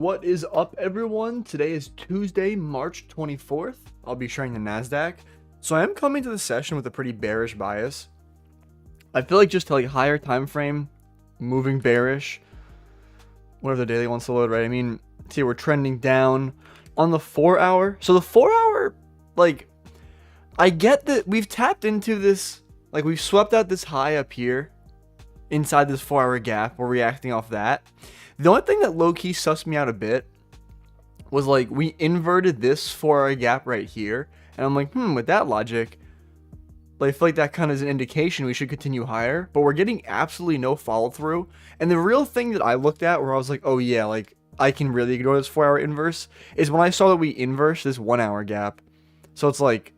What is up, everyone? Today is Tuesday, March 24th. I'll be sharing the Nasdaq. So I am coming to the session with a pretty bearish bias. I feel like just to higher time frame, moving bearish, whatever the daily wants to load, right? I mean, see, we're trending down on the 4 hour. So the 4 hour, I get that we've tapped into this, we've swept out this high up here inside this 4 hour gap. We're reacting off that. The only thing that low-key sussed me out a bit was we inverted this 4 hour gap right here. And I'm like, with that logic, I feel like that kind of is an indication we should continue higher. But we're getting absolutely no follow through. And the real thing that I looked at where I was like, oh yeah, I can really ignore this 4 hour inverse is when I saw that we inverse this 1 hour gap. So it's like,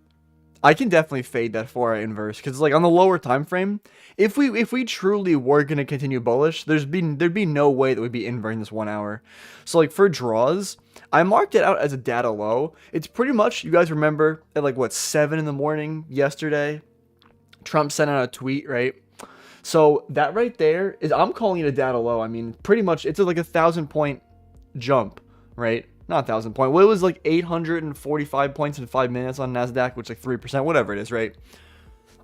I can definitely fade that 4 hour inverse because on the lower time frame, if we truly were gonna continue bullish, there'd be no way that we'd be inverting this 1 hour. So for draws, I marked it out as a data low. It's pretty much, you guys remember at 7 in the morning yesterday, Trump sent out a tweet, right? So that right there is, I'm calling it a data low. I mean, pretty much it's like a 1,000-point jump, right? Not 1,000 point. Well, it was 845 points in 5 minutes on Nasdaq, which 3%, whatever it is, right?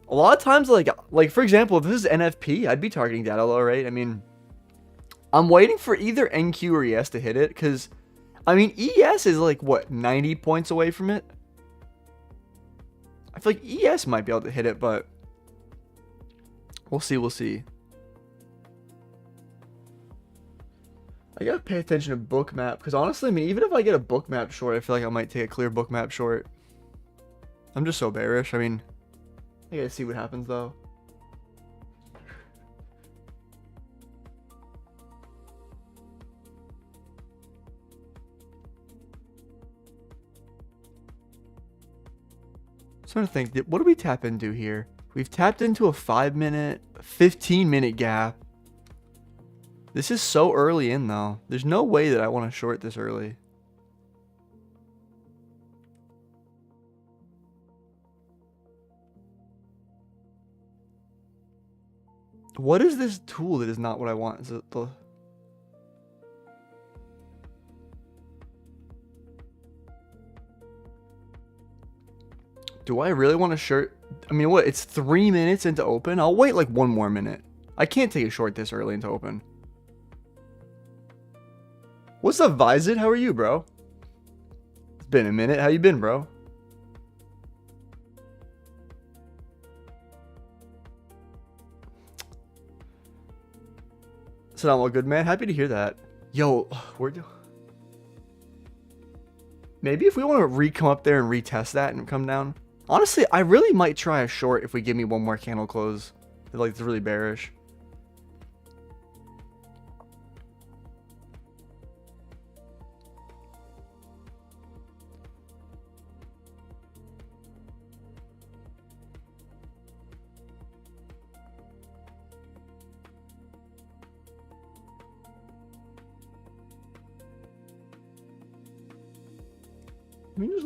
A lot of times, for example, if this is NFP, I'd be targeting data low, right? I mean, I'm waiting for either NQ or ES to hit it, because, I mean, ES is what, 90 points away from it? I feel like ES might be able to hit it, but we'll see. I gotta pay attention to book map, because honestly, I mean, even if I get a book map short, I feel like I might take a clear book map short. I'm just so bearish. I mean, I gotta see what happens though. I'm trying to think, what do we tap into here? We've tapped into a 5-minute, 15-minute gap. This is so early in though. There's no way that I want to short this early. What is this tool that is not what I want? Is it the... Do I really want to short? I mean, what? It's 3 minutes into open? I'll wait 1 more minute. I can't take a short this early into open. What's up, Vizit? How are you, bro? It's been a minute. How you been, bro? So I'm all good, man. Happy to hear that. Yo, maybe if we want to re-come up there and retest that and come down. Honestly, I really might try a short if we give me 1 more candle close. It's really bearish.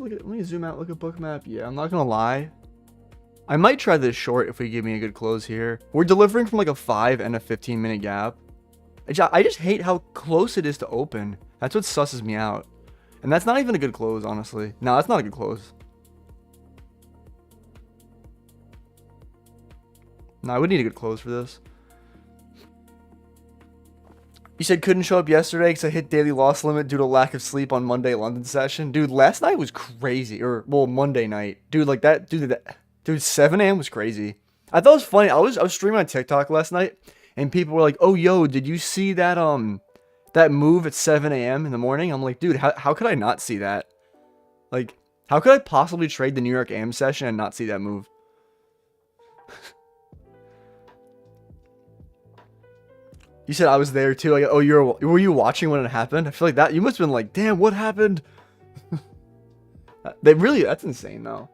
Let me zoom out, look at book map. Yeah, I'm not gonna lie. I might try this short if we give me a good close here. We're delivering from a 5 and a 15-minute gap. I just hate how close it is to open. That's what susses me out. And that's not even a good close, honestly. No, that's not a good close. No, I would need a good close for this. You said couldn't show up yesterday because I hit daily loss limit due to lack of sleep on Monday London session. Dude, last night was crazy. Or, well, Monday night. Dude, Dude, 7 a.m. was crazy. I thought it was funny. I was streaming on TikTok last night, and people were like, oh, yo, did you see that, that move at 7 a.m. in the morning? I'm like, dude, how could I not see that? How could I possibly trade the New York AM session and not see that move? You said I was there too. Oh, were you watching when it happened? I feel like that you must have been like, damn, what happened? That's insane though.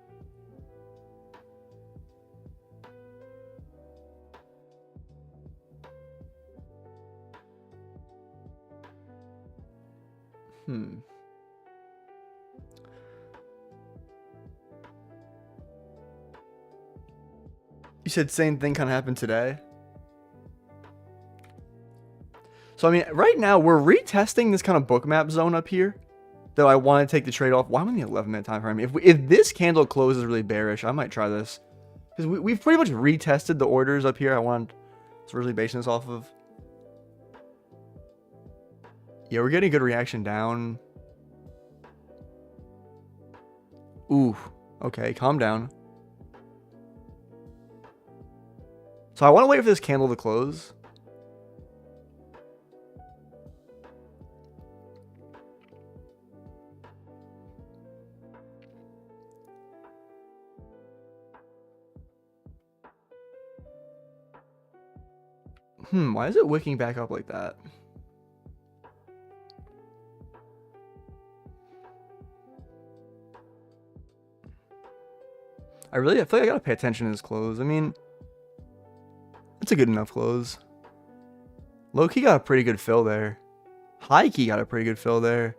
You said same thing kind of happened today. So, I mean, right now, we're retesting this kind of bookmap zone up here. Though I want to take the trade off. Why am I in the 11-minute time frame? If this candle closes really bearish, I might try this. Because we've pretty much retested the orders up here. I want to really base this off of. Yeah, we're getting a good reaction down. Ooh, okay, calm down. So I want to wait for this candle to close. Why is it wicking back up like that? I feel like I gotta pay attention to this close. I mean, it's a good enough close. Low key got a pretty good fill there. High key got a pretty good fill there.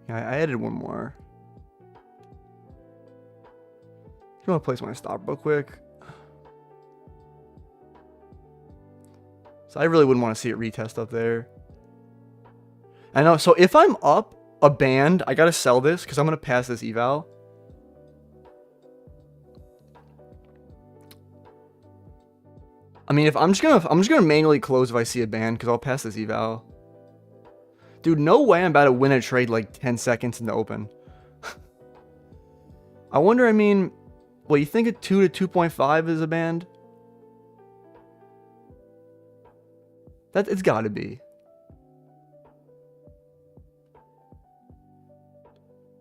Yeah, I added one more. I'm gonna place my stop real quick. So I really wouldn't want to see it retest up there. I know. So if I'm up a band, I gotta sell this because I'm gonna pass this eval. I mean, if I'm just gonna manually close if I see a band because I'll pass this eval. Dude, no way I'm about to win a trade like 10 seconds in the open. I wonder. I mean, well, you think a 2 to 2.5 is a band? It's got to be.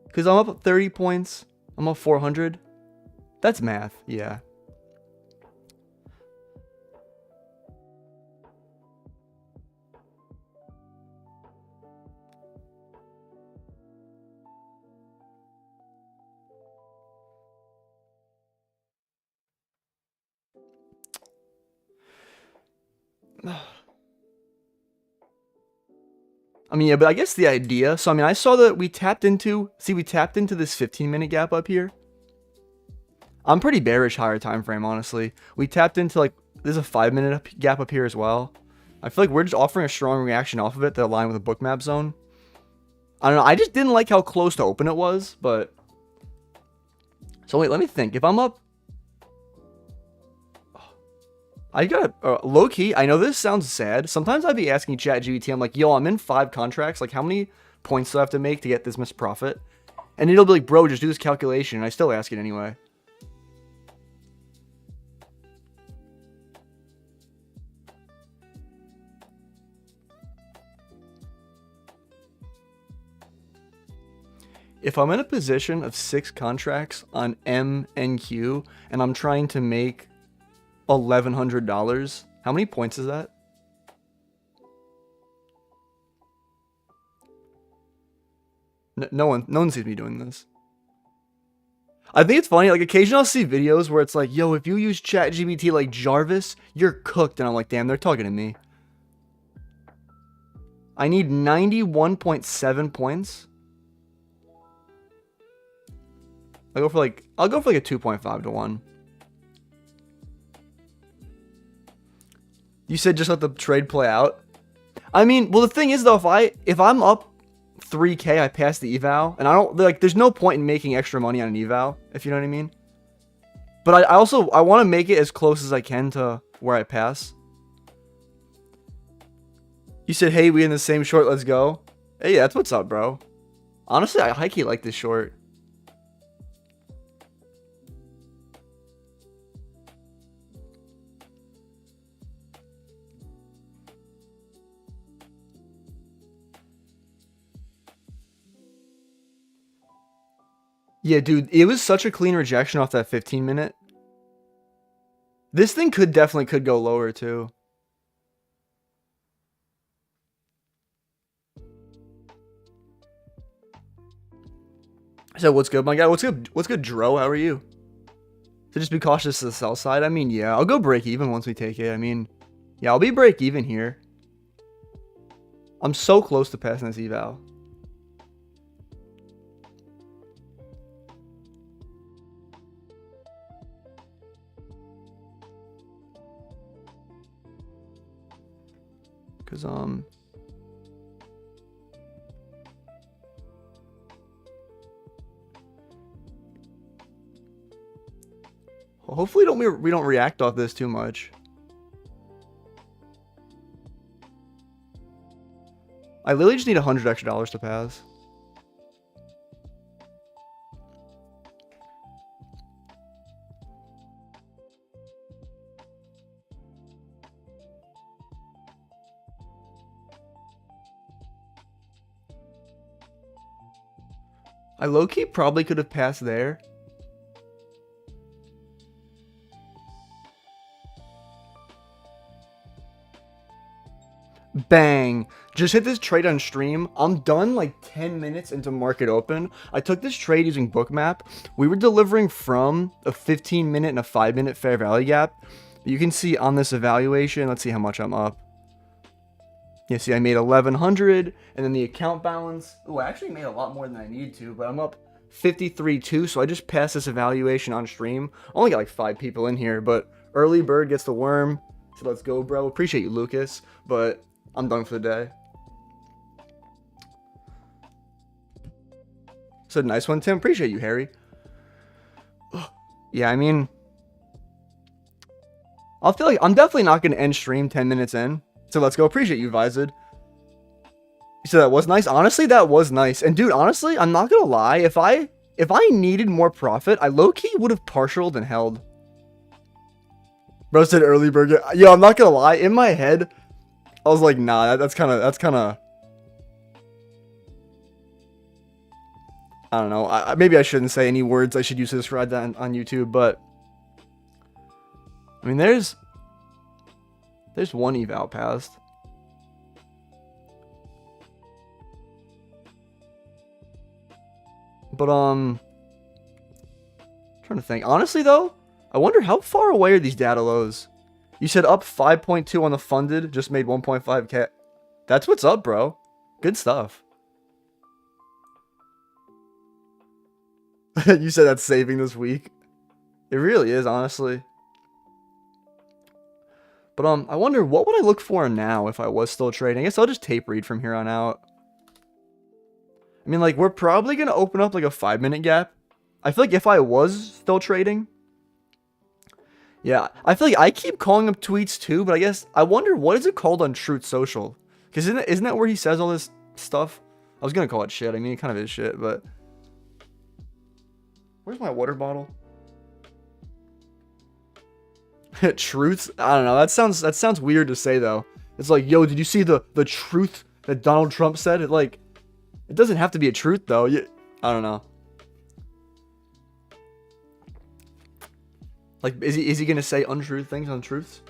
Because I'm up 30 points. I'm up 400. That's math. Yeah. I mean, yeah, but I guess the idea. So, I mean, I saw that we tapped into this 15-minute gap up here. I'm pretty bearish higher time frame, honestly. We tapped into like, there's a 5-minute gap up here as well. I feel like we're just offering a strong reaction off of it that align with the book map zone. I don't know. I just didn't like how close to open it was, but. So wait, let me think. If I'm up. I got low key. I know this sounds sad. Sometimes I'd be asking ChatGPT, I'm like, yo, I'm in 5 contracts. Like, how many points do I have to make to get this much profit? And it'll be like, bro, just do this calculation. And I still ask it anyway. If I'm in a position of 6 contracts on M and Q, and I'm trying to make $1,100, how many points is that? No one sees me doing this. I think it's funny, like occasionally I'll see videos where it's like, yo, if you use ChatGPT like Jarvis, you're cooked. And I'm like, damn, they're talking to me. I need 91.7 points. I'll go for like a 2.5 to 1. You said just let the trade play out. I mean, well, the thing is though, if I'm up 3K, I pass the eval, and I don't like. There's no point in making extra money on an eval, if you know what I mean. But I want to make it as close as I can to where I pass. You said, "Hey, we in the same short. Let's go." Hey, yeah, that's what's up, bro. Honestly, I high-key like this short. Yeah, dude, it was such a clean rejection off that 15-minute. This thing definitely could go lower too. So what's good, my guy? What's good? What's good, Dro? How are you? So just be cautious to the sell side. I mean, yeah, I'll go break even once we take it. I mean, yeah, I'll be break even here. I'm so close to passing this eval. Because, hopefully we don't react off this too much. I literally just need $100 extra to pass. I low-key probably could have passed there. Bang. Just hit this trade on stream. I'm done like 10 minutes into market open. I took this trade using Bookmap. We were delivering from a 15-minute and a 5-minute fair value gap. You can see on this evaluation, let's see how much I'm up. You see, I made 1,100, and then the account balance. Oh, I actually made a lot more than I need to, but I'm up 53.2, so I just passed this evaluation on stream. Only got like 5 people in here, but early bird gets the worm. So let's go, bro. Appreciate you, Lucas, but I'm done for the day. So nice one, Tim. Appreciate you, Harry. Yeah, I mean, I'll feel like I'm definitely not going to end stream 10 minutes in. So let's go. Appreciate you, Vized. So that was nice. Honestly, that was nice. And dude, honestly, I'm not gonna lie. If I needed more profit, I low-key would have partialed and held. Bro said early burger. Yo, I'm not gonna lie. In my head, I was like, nah, that's kind of. I don't know. Maybe I shouldn't say any words I should use to describe that on YouTube, but I mean, there's one eval passed. But I'm trying to think. Honestly though, I wonder how far away are these data lows? You said up 5.2 on the funded, just made 1.5k. That's what's up, bro. Good stuff. You said that's saving this week. It really is, honestly. But I wonder what would I look for now if I was still trading. I guess I'll just tape read from here on out. I mean, like, we're probably going to open up like a 5-minute gap. I feel like if I was still trading. Yeah, I feel like I keep calling up tweets too, but I guess I wonder what is it called on Truth Social? Because isn't that where he says all this stuff? I was going to call it shit. I mean, it kind of is shit, but where's my water bottle? Truths? I don't know. That sounds weird to say though. It's like, yo, did you see the truth that Donald Trump said? It doesn't have to be a truth though. I don't know. Like, is he gonna say untrue things, untruths?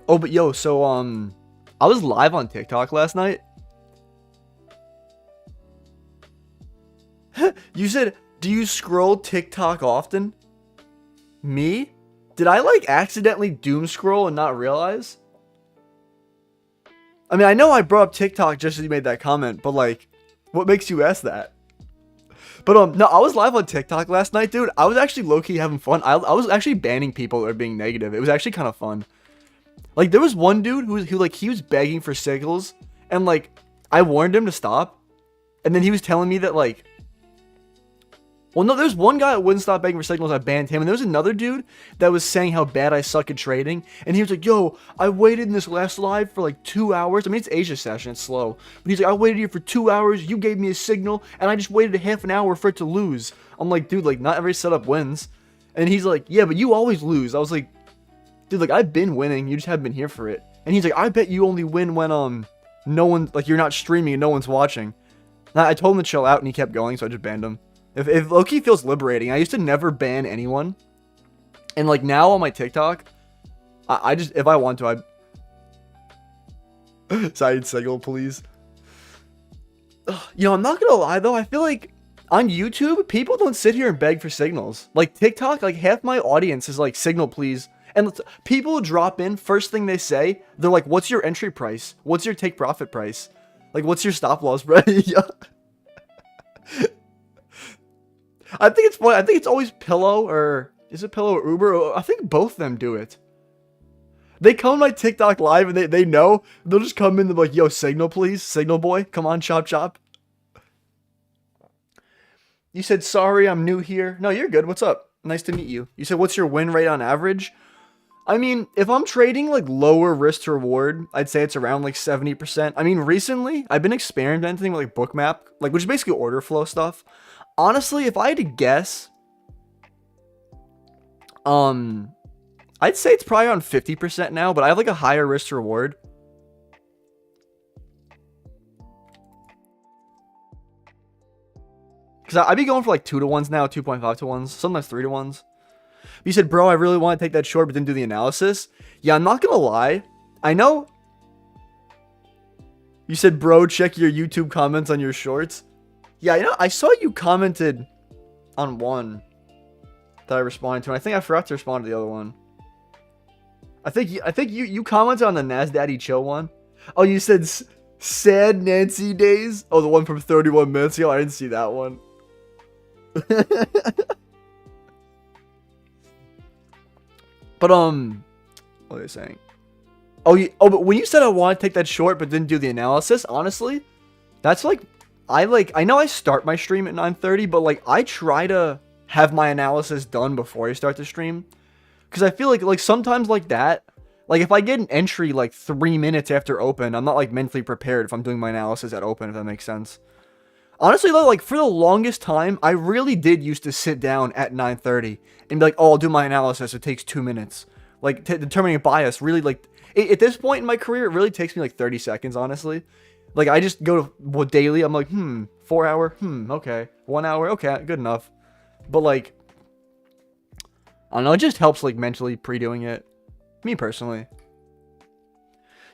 Oh, but yo, so I was live on TikTok last night. You said, do you scroll TikTok often? Me? Did I like accidentally doom scroll and not realize? I mean, I know I brought up TikTok just as you made that comment, but like, what makes you ask that? But no, I was live on TikTok last night, dude. I was actually low-key having fun. I was actually banning people that are being negative. It was actually kind of fun. Like, there was one dude who like, he was begging for signals, and like, I warned him to stop, and then he was telling me that like, well, no, there's one guy that wouldn't stop begging for signals. I banned him. And there was another dude that was saying how bad I suck at trading. And he was like, yo, I waited in this last live for like 2 hours. I mean, it's Asia session. It's slow. But he's like, I waited here for 2 hours. You gave me a signal. And I just waited a half an hour for it to lose. I'm like, dude, like, not every setup wins. And he's like, yeah, but you always lose. I was like, dude, like, I've been winning. You just haven't been here for it. And he's like, I bet you only win when, no one, like, you're not streaming and no one's watching. And I told him to chill out and he kept going. So I just banned him. If Loki feels liberating, I used to never ban anyone, and like now on my TikTok, I just, if I want to, side signal, please. You know, I'm not gonna lie though, I feel like on YouTube, people don't sit here and beg for signals. Like TikTok, like half my audience is like signal please, And people drop in, first thing they say, they're like, what's your entry price? What's your take profit price? Like, what's your stop loss, bro? Yeah. I think it's funny. I think it's always Pillow, or is it Pillow or Uber? I think both of them do it. They come on my TikTok live and they know. They'll just come in and be like, yo, signal please. Signal boy. Come on, chop chop. You said, sorry, I'm new here. No, you're good. What's up? Nice to meet you. You said, what's your win rate on average? I mean, if I'm trading like lower risk to reward, I'd say it's around like 70%. I mean, recently I've been experimenting with like Bookmap, like, which is basically order flow stuff. Honestly, if I had to guess, I'd say it's probably around 50% now, but I have like a higher risk to reward. Because I'd be going for like 2 to 1s now, 2.5 to 1s, sometimes 3 to 1s. You said, bro, I really want to take that short, but didn't do the analysis. Yeah, I'm not going to lie. I know. You said, bro, check your YouTube comments on your shorts. Yeah, you know, I saw you commented on one that I responded to. And I think I forgot to respond to the other one. I think you commented on the Nasdaq chill one. Oh, you said sad Nancy days. Oh, the one from 31 minutes ago. I didn't see that one. But what are they saying? Oh, but when you said I want to take that short but didn't do the analysis, honestly, that's like I know I start my stream at 9:30, but like I try to have my analysis done before I start the stream, because I feel like sometimes like that, like if I get an entry like 3 minutes after open, I'm not like mentally prepared if I'm doing my analysis at open, if that makes sense. Honestly, though, like for the longest time, I really did used to sit down at 9:30 and be like, "Oh, I'll do my analysis. It takes 2 minutes." Like determining a bias, really like at this point in my career, it really takes me like 30 seconds, honestly. Like I just go to daily. I'm like, 4 hour, okay, 1 hour, okay, good enough. But like, I don't know, it just helps like mentally pre-doing it. Me personally.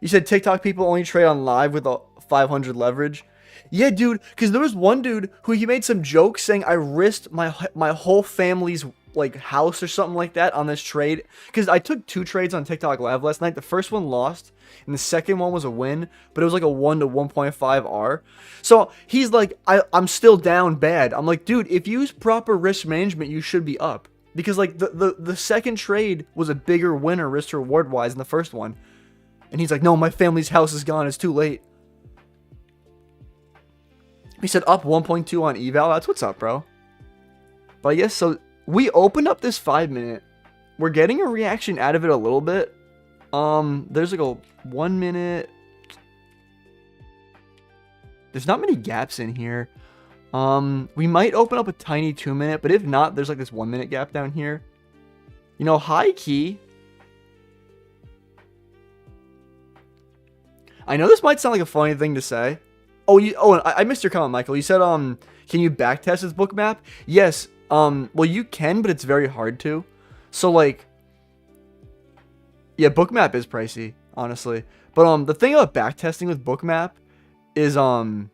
You said TikTok people only trade on live with a 500 leverage. Yeah, dude, because there was one dude who he made some jokes saying I risked my whole family's like house or something like that on this trade. Because I took 2 trades on TikTok live last night. The first one lost, and the second one was a win, but it was like a 1 to 1.5 R. So he's like, I'm still down bad. I'm like, dude, if you use proper risk management, you should be up. Because like the second trade was a bigger winner risk to reward wise than the first one. And he's like, no, my family's house is gone. It's too late. He said up 1.2 on eval. That's what's up, bro. But yes, so we opened up this 5-minute. We're getting a reaction out of it a little bit. There's like a 1 minute. There's not many gaps in here. We might open up a tiny 2 minute, but if not, there's like this 1 minute gap down here. You know, high key. I know this might sound like a funny thing to say. Oh, and I missed your comment, Michael. You said, can you backtest this Bookmap? Yes. Well, you can, but it's very hard to. So, like, yeah, Bookmap is pricey, honestly. But, the thing about backtesting with Bookmap is, can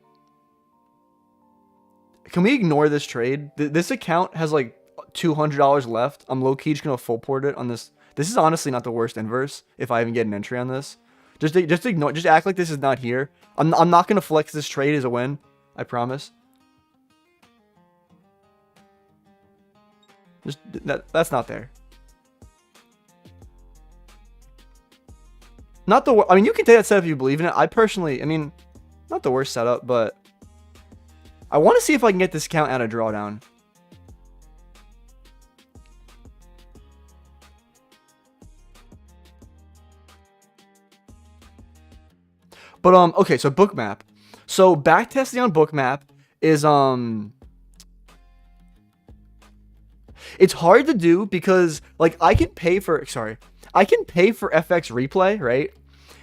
we ignore this trade? This account has, like, $200 left. I'm low-key just gonna full port it on this. This is honestly not the worst inverse, if I even get an entry on this. Just ignore, just act like this is not here. I'm not gonna flex this trade as a win. I promise. Just that's not there. Not the. I mean, you can take that setup if you believe in it. I personally, I mean, not the worst setup, but I want to see if I can get this count out of drawdown. But okay, so Bookmap. So backtesting on Bookmap is it's hard to do because like I can pay for FX replay, right?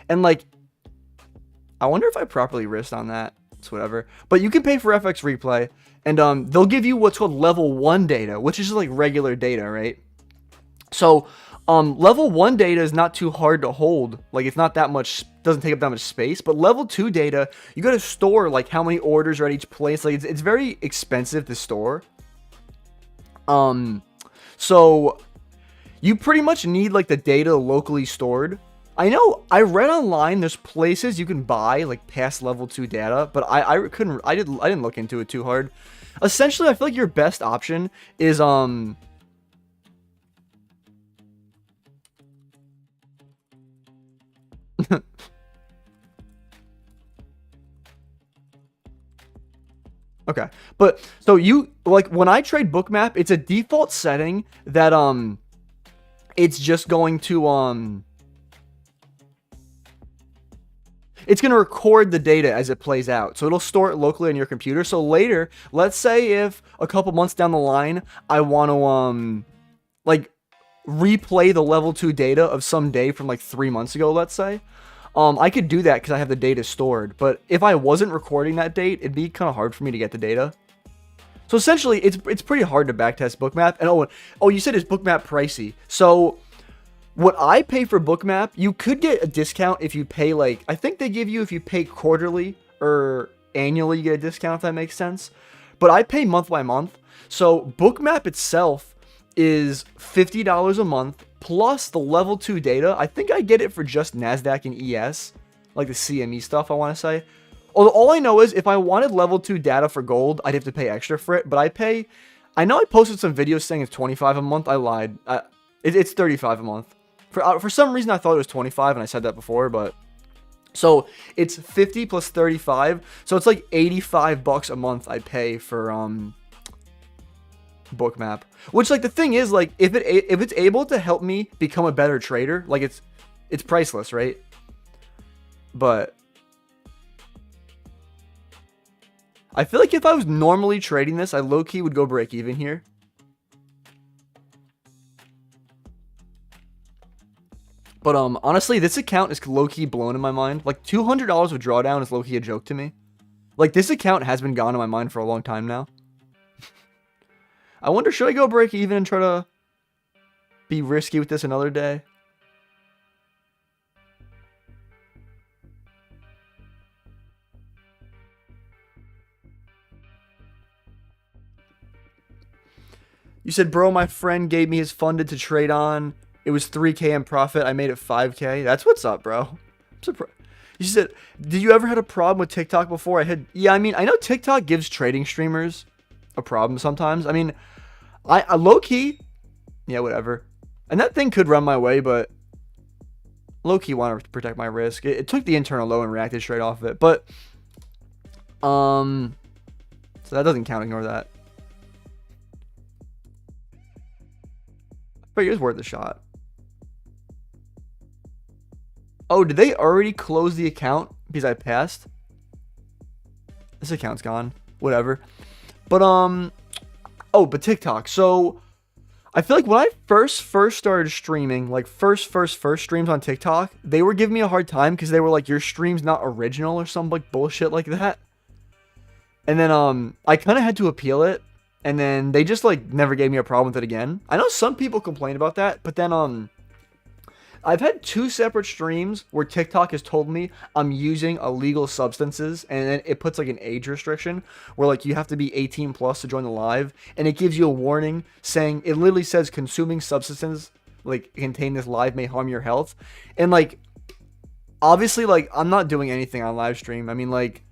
And like I wonder if I properly risked on that. It's whatever. But you can pay for FX replay and they'll give you what's called level 1 data, which is like regular data, right? So level 1 data is not too hard to hold. Like it's not that much, doesn't take up that much space. But level 2 data, you got to store like how many orders are at each place. Like it's very expensive to store. So you pretty much need like the data locally stored. I know I read online there's places you can buy like past level 2 data, but I didn't look into it too hard. Essentially, I feel like your best option is okay. But so you like when I trade Bookmap, it's a default setting that it's just going to it's going to record the data as it plays out. So it'll store it locally on your computer. So later, let's say if a couple months down the line, I want to like replay the level 2 data of some day from like 3 months ago, let's say. I could do that because I have the data stored. But if I wasn't recording that date, it'd be kind of hard for me to get the data. So essentially, it's pretty hard to backtest Bookmap. And oh, you said it's Bookmap pricey. So what I pay for Bookmap, you could get a discount if you pay like, I think they give you if you pay quarterly or annually, you get a discount if that makes sense. But I pay month by month. So Bookmap itself is $50 a month plus the level 2 data. I think I get it for just Nasdaq and ES, like the CME stuff I want to say. Although all I know is if I wanted level 2 data for gold, I'd have to pay extra for it. But I know I posted some videos saying it's 25 a month. I lied. It's 35 a month. For some reason, I thought it was 25, and I said that before, but so it's 50 plus 35, so it's like $85 a month I pay for Bookmap. Which like the thing is like if it's able to help me become a better trader, like it's priceless, right? But I feel like if I was normally trading this, I low-key would go break even here. But honestly, this account is low-key blown in my mind. Like $200 of drawdown is low-key a joke to me. Like this account has been gone in my mind for a long time now. I wonder, should I go break even and try to be risky with this another day? You said, bro, my friend gave me his funded to trade on. It was 3K in profit. I made it 5K. That's what's up, bro. I'm surprised. You said, did you ever had a problem with TikTok before? Yeah, I mean, I know TikTok gives trading streamers a problem sometimes. I mean, I low-key, yeah, whatever. And that thing could run my way, but low-key want to protect my risk. It took the internal low and reacted straight off of it. But, so that doesn't count. Ignore that. But it was worth a shot. Oh, did they already close the account because I passed? This account's gone. Whatever. But, oh, but TikTok. So, I feel like when I first started streaming, like first streams on TikTok, they were giving me a hard time because they were like, your stream's not original or some like bullshit like that. And then, I kind of had to appeal it. And then they just like never gave me a problem with it again. I know some people complain about that, but then, I've had 2 separate streams where TikTok has told me I'm using illegal substances, and then it puts like an age restriction where like you have to be 18 plus to join the live, and it gives you a warning saying, it literally says consuming substances like contain this live may harm your health. And like obviously like I'm not doing anything on live stream. I mean like,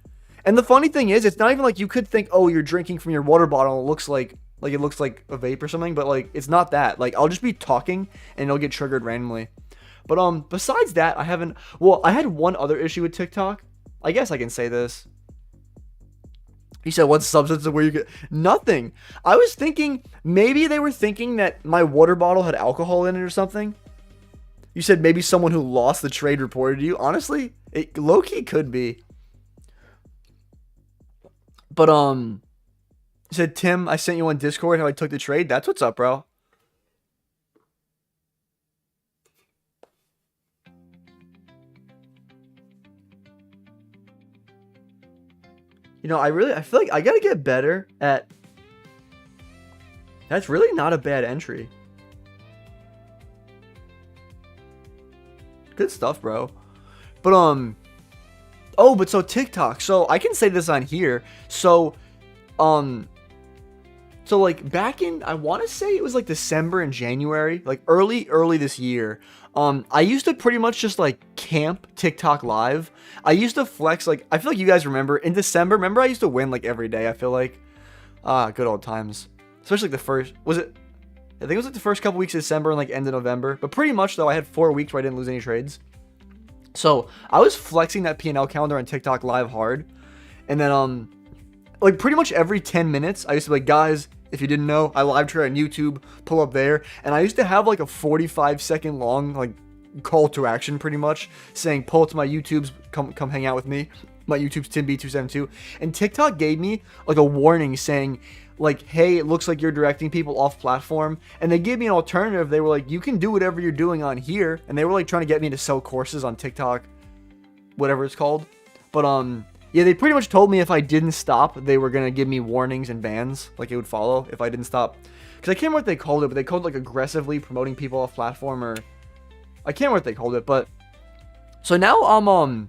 and the funny thing is it's not even like you could think, oh, you're drinking from your water bottle, it looks like it looks like a vape or something, but like it's not that. Like I'll just be talking and it'll get triggered randomly. But besides that, I had one other issue with TikTok. I guess I can say this. He said, what substance where you get nothing. I was thinking maybe they were thinking that my water bottle had alcohol in it or something. You said maybe someone who lost the trade reported you. Honestly, it low-key could be. But you said, Tim, I sent you on Discord how I took the trade. That's what's up, bro. You know, I feel like I gotta get better at. That's really not a bad entry. Good stuff, bro. But oh, but so TikTok. So I can say this on here. So So like back in, I want to say it was like December and January, like early this year. I used to pretty much just like camp TikTok live. I used to flex, like, I feel like you guys remember in December. Remember I used to win like every day. I feel like, good old times. Especially like the first, was it? I think it was like the first couple weeks of December and like end of November. But pretty much though, I had 4 weeks where I didn't lose any trades. So I was flexing that P&L calendar on TikTok live hard, and then like pretty much every 10 minutes, I used to be like, guys, if you didn't know, I live trade on YouTube, pull up there. And I used to have like a 45-second long like call to action pretty much saying, pull up to my YouTubes, come hang out with me. My YouTube's TimB272. And TikTok gave me like a warning saying like, hey, it looks like you're directing people off platform. And they gave me an alternative. They were like, you can do whatever you're doing on here. And they were like trying to get me to sell courses on TikTok, whatever it's called. But yeah, they pretty much told me if I didn't stop, they were going to give me warnings and bans. Like, it would follow if I didn't stop. Because I can't remember what they called it, but they called it, like, aggressively promoting people off platform, or... I can't remember what they called it, but... So now I'm,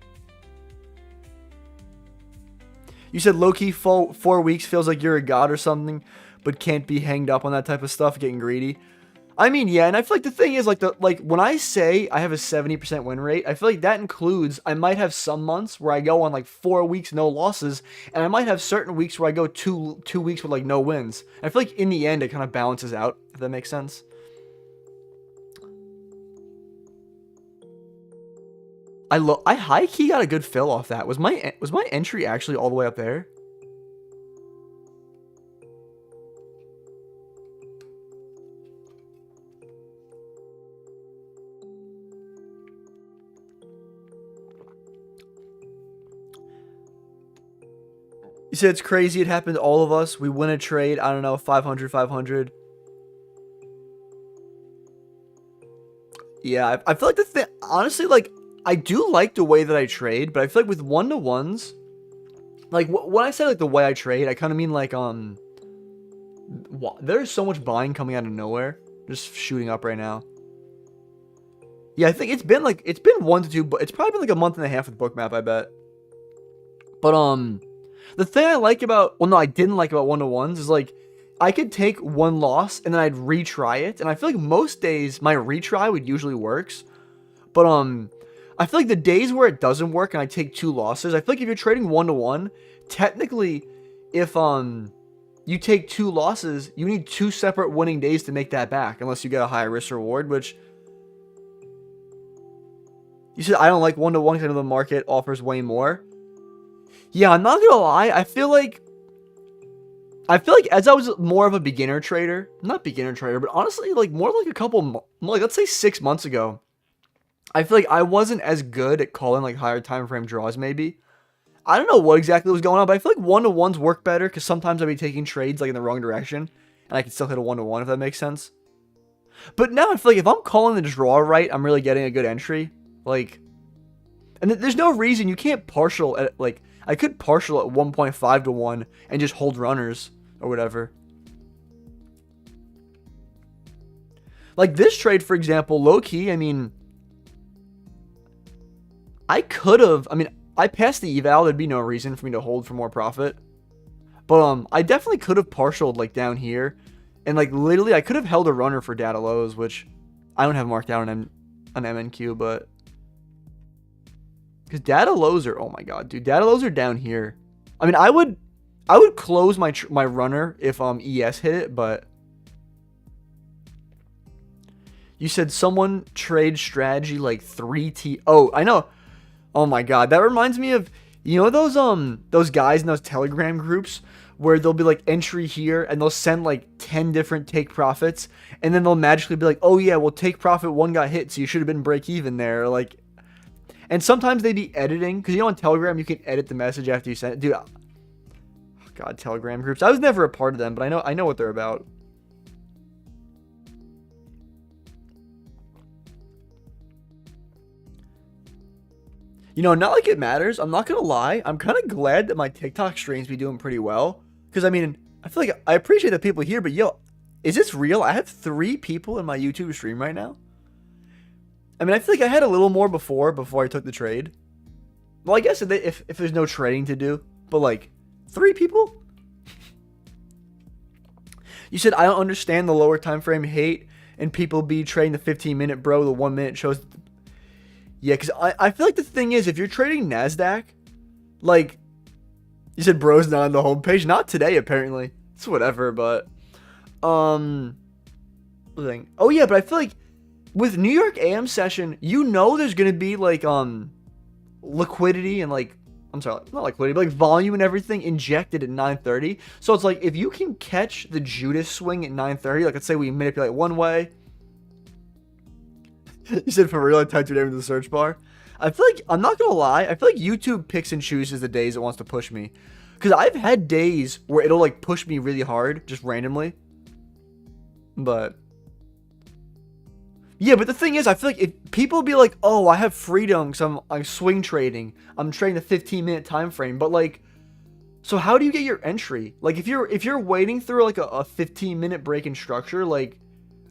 You said low-key 4 weeks feels like you're a god or something, but can't be hanged up on that type of stuff, getting greedy. I mean, yeah, and I feel like the thing is, like, when I say I have a 70% win rate, I feel like that includes, I might have some months where I go on, like, 4 weeks, no losses, and I might have certain weeks where I go two weeks with, like, no wins. I feel like in the end, it kind of balances out, if that makes sense. I high-key got a good fill off that. Was my entry actually all the way up there? You said it's crazy. It happened to all of us. We win a trade. I don't know, 500, 500. Yeah, I feel like the thing, honestly, like, I do like the way that I trade, but I feel like with one-to-ones, like, when I say, like, the way I trade, I kind of mean, like, there's so much buying coming out of nowhere. Just shooting up right now. Yeah, I think it's been 1 to 2, but it's probably been, like, a month and a half with Bookmap, I bet. But, the thing I like about, well, no, I didn't like about one-to-ones is, like, I could take one loss and then I'd retry it. And I feel like most days my retry would usually works. But, I feel like the days where it doesn't work and I take 2 losses, I feel like if you're trading one-to-one, technically, if, you take 2 losses, you need 2 separate winning days to make that back. Unless you get a higher risk reward, which... You said I don't like one-to-one because I know the market offers way more. Yeah, I'm not gonna lie. I feel like as I was more of a beginner trader, not beginner trader, but honestly, like more like a couple, like let's say 6 months ago, I feel like I wasn't as good at calling like higher time frame draws. Maybe I don't know what exactly was going on, but I feel like one-to-ones work better because sometimes I'd be taking trades like in the wrong direction, and I can still hit a one-to-one if that makes sense. But now I feel like if I'm calling the draw right, I'm really getting a good entry. Like, and there's no reason you can't partial at like. I could partial at 1.5 to 1 and just hold runners or whatever. Like this trade, for example, low key, I mean, I passed the eval. There'd be no reason for me to hold for more profit. But I definitely could have partialed like down here. And like literally I could have held a runner for data lows, which I don't have marked down on MNQ, but because data lows are, oh my god, dude, data lows are down here. I mean, I would close my runner if ES hit it, but you said someone trade strategy like 3T. Oh, I know. Oh my god, that reminds me of, you know, those guys in those Telegram groups where they'll be like entry here and they'll send like 10 different take profits and then they'll magically be like, oh yeah, well take profit 1 got hit, so you should have been break even there, like. And sometimes they be editing, because you know on Telegram you can edit the message after you send it. Dude, oh god, Telegram groups. I was never a part of them, but I know what they're about. You know, not like it matters. I'm not gonna lie. I'm kind of glad that my TikTok streams be doing pretty well. Because I mean, I feel like I appreciate the people here, but yo, is this real? I have 3 people in my YouTube stream right now. I mean, I feel like I had a little more before I took the trade. Well, I guess if there's no trading to do, but like 3 people? You said, I don't understand the lower time frame hate and people be trading the 15-minute, bro. The 1 minute shows. Yeah, because I feel like the thing is, if you're trading Nasdaq, like, you said bro's not on the homepage. Not today, apparently. It's whatever, but, oh yeah, but I feel like with New York AM session, you know there's going to be, like, liquidity and, like, I'm sorry, not liquidity, but, like, volume and everything injected at 9:30. So it's like, if you can catch the Judas swing at 9:30, like, let's say we manipulate one way. You said for real, I typed your name into the search bar. I feel like, I'm not going to lie, I feel like YouTube picks and chooses the days it wants to push me. Because I've had days where it'll, like, push me really hard, just randomly. But yeah, but the thing is, I feel like if people be like, oh, I have freedom because I'm swing trading. I'm trading the 15-minute time frame. But, like, so how do you get your entry? Like, if you're waiting through, like, a 15-minute break in structure, like,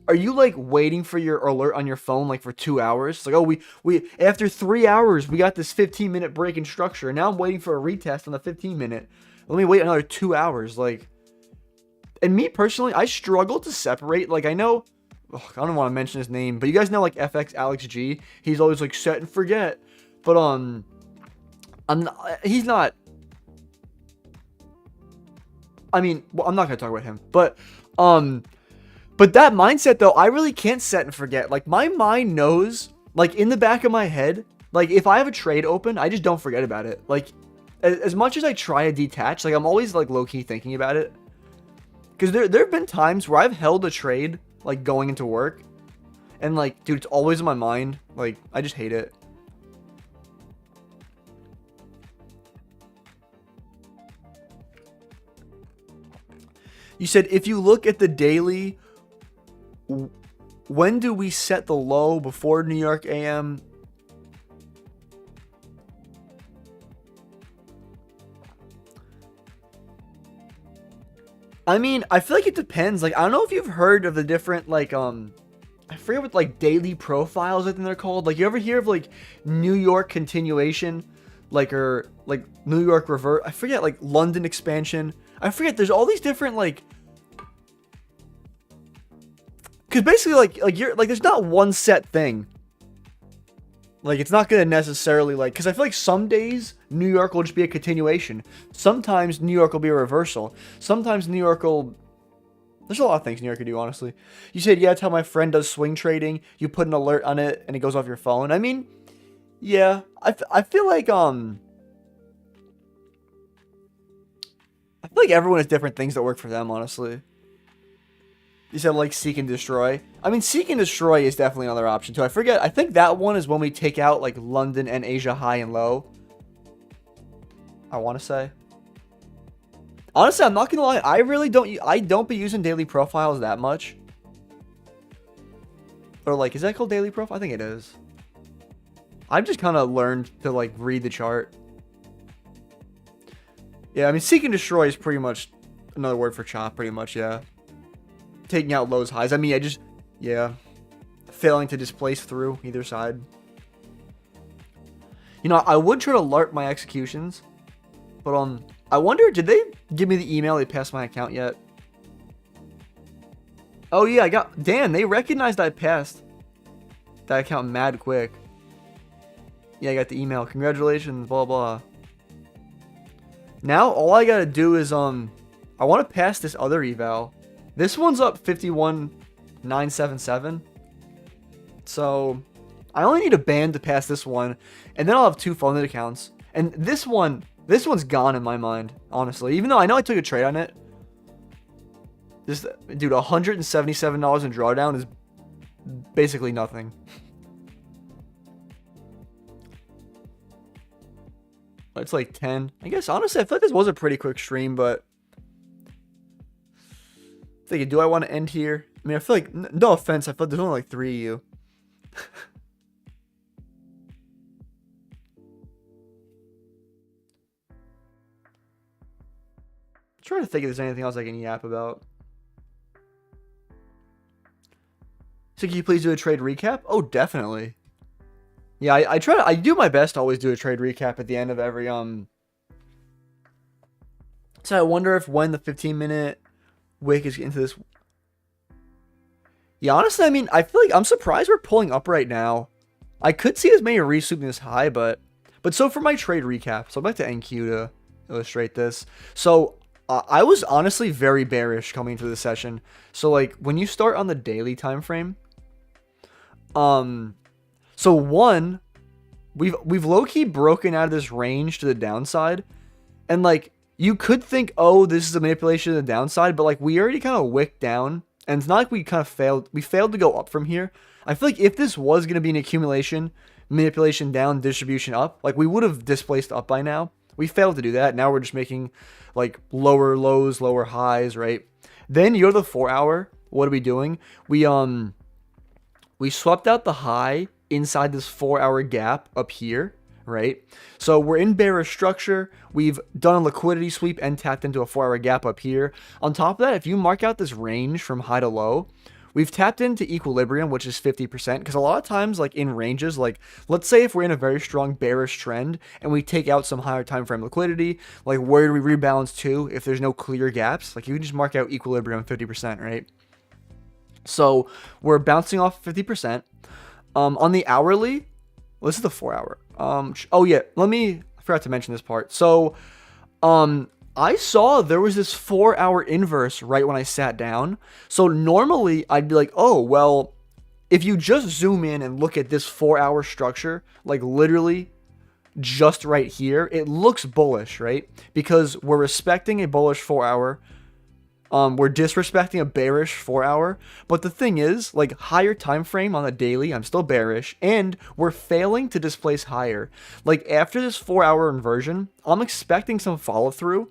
are you, like, waiting for your alert on your phone, like, for 2 hours? It's like, oh, we after 3 hours, we got this 15-minute break in structure. And now I'm waiting for a retest on the 15-minute. Let me wait another 2 hours. Like, and me personally, I struggle to separate. Like, I know, I don't want to mention his name, but you guys know, like, FX Alex G. He's always like set and forget. But he's not. I mean, well, I'm not gonna talk about him. But that mindset though, I really can't set and forget. Like, my mind knows, like, in the back of my head, like, if I have a trade open, I just don't forget about it. Like, as much as I try to detach, like, I'm always, like, low key thinking about it. Because there have been times where I've held a trade, like, going into work. And, like, dude, it's always in my mind. Like, I just hate it. You said, if you look at the daily, when do we set the low before New York AM? I mean, I feel like it depends. Like, I don't know if you've heard of the different, like, I forget what, like, daily profiles, I think they're called. Like, you ever hear of, like, New York continuation? Like, or, like, New York revert? I forget, like, London expansion. I forget, there's all these different, like, because basically, like, you're, like, there's not one set thing. Like, it's not going to necessarily, like, because I feel like some days New York will just be a continuation. Sometimes New York will be a reversal. Sometimes New York will... There's a lot of things New York can do, honestly. You said, yeah, that's how my friend does swing trading. You put an alert on it, and it goes off your phone. I mean, yeah. I feel like everyone has different things that work for them, honestly. You said, like, seek and destroy. I mean, seek and destroy is definitely another option, too. I forget. I think that one is when we take out, like, London and Asia high and low. I want to say. Honestly, I'm not going to lie. I don't be using daily profiles that much. Or, like, is that called daily profile? I think it is. I've just kind of learned to, like, read the chart. Yeah, I mean, seek and destroy is pretty much another word for chop, pretty much, yeah. Taking out lows, highs. I mean, yeah. Failing to displace through either side. You know, I would try to alert my executions. But, I wonder, did they give me the email they passed my account yet? Oh, yeah, damn, they recognized I passed that account mad quick. Yeah, I got the email. Congratulations, blah, blah. Now, all I gotta do is, I want to pass this other eval. This one's up 51,977. So, I only need a band to pass this one. And then I'll have 2 funded accounts. And this one's gone in my mind, honestly. Even though I know I took a trade on it. This, dude, $177 in drawdown is basically nothing. It's like 10. I guess, honestly, I feel like this was a pretty quick stream, but... Thinking, do I want to end here? I mean, I feel like, no offense, I feel like there's only like 3 of you. I'm trying to think if there's anything else I can yap about. So can you please do a trade recap? Oh, definitely. Yeah, I do my best to always do a trade recap at the end of every, So I wonder if when the 15-minute wick is into this Yeah, honestly, I mean, I feel like I'm surprised we're pulling up right now. I could see us maybe resweeping this high, but so for my trade recap, so I'm back to NQ to illustrate this. So I was honestly very bearish coming into the session. So like when you start on the daily time frame, so one, we've low-key broken out of this range to the downside, and like you could think, oh, this is a manipulation to the downside, but like we already kind of wicked down, and it's not like we kind of failed. We failed to go up from here. I feel like if this was going to be an accumulation, manipulation down, distribution up, like we would have displaced up by now. We failed to do that. Now we're just making like lower lows, lower highs, right? Then you go to the 4 hour. What are we doing? We swept out the high inside this 4 hour gap up here, right? So we're in bearish structure. We've done a liquidity sweep and tapped into a 4 hour gap up here. On top of that, if you mark out this range from high to low, we've tapped into equilibrium, which is 50%, because a lot of times, like in ranges, like let's say if we're in a very strong bearish trend and we take out some higher time frame liquidity, like where do we rebalance to if there's no clear gaps? Like you can just mark out equilibrium 50%, right? So we're bouncing off 50%. On the hourly, well, this is the 4 hour. Oh yeah, I forgot to mention this part. So, I saw there was this 4 hour inverse right when I sat down. So normally I'd be like, oh, well, if you just zoom in and look at this 4 hour structure, like literally just right here, it looks bullish, right? Because we're respecting a bullish 4 hour. We're disrespecting a bearish 4 hour. But the thing is, like higher time frame on the daily, I'm still bearish, and we're failing to displace higher. Like after this 4 hour inversion, I'm expecting some follow through.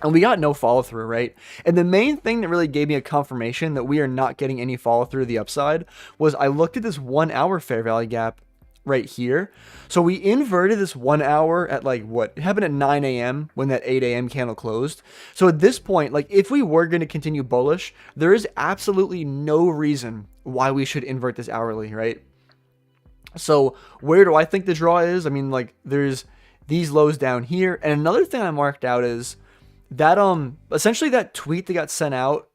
And we got no follow through, right? And the main thing that really gave me a confirmation that we are not getting any follow through to the upside was I looked at this 1 hour fair value gap right here. So we inverted this 1 hour at like what? It happened at 9 a.m. when that 8 a.m. candle closed. So at this point, like if we were going to continue bullish, there is absolutely no reason why we should invert this hourly, right? So where do I think the draw is? I mean, like there's these lows down here. And another thing I marked out is that essentially that tweet that got sent out,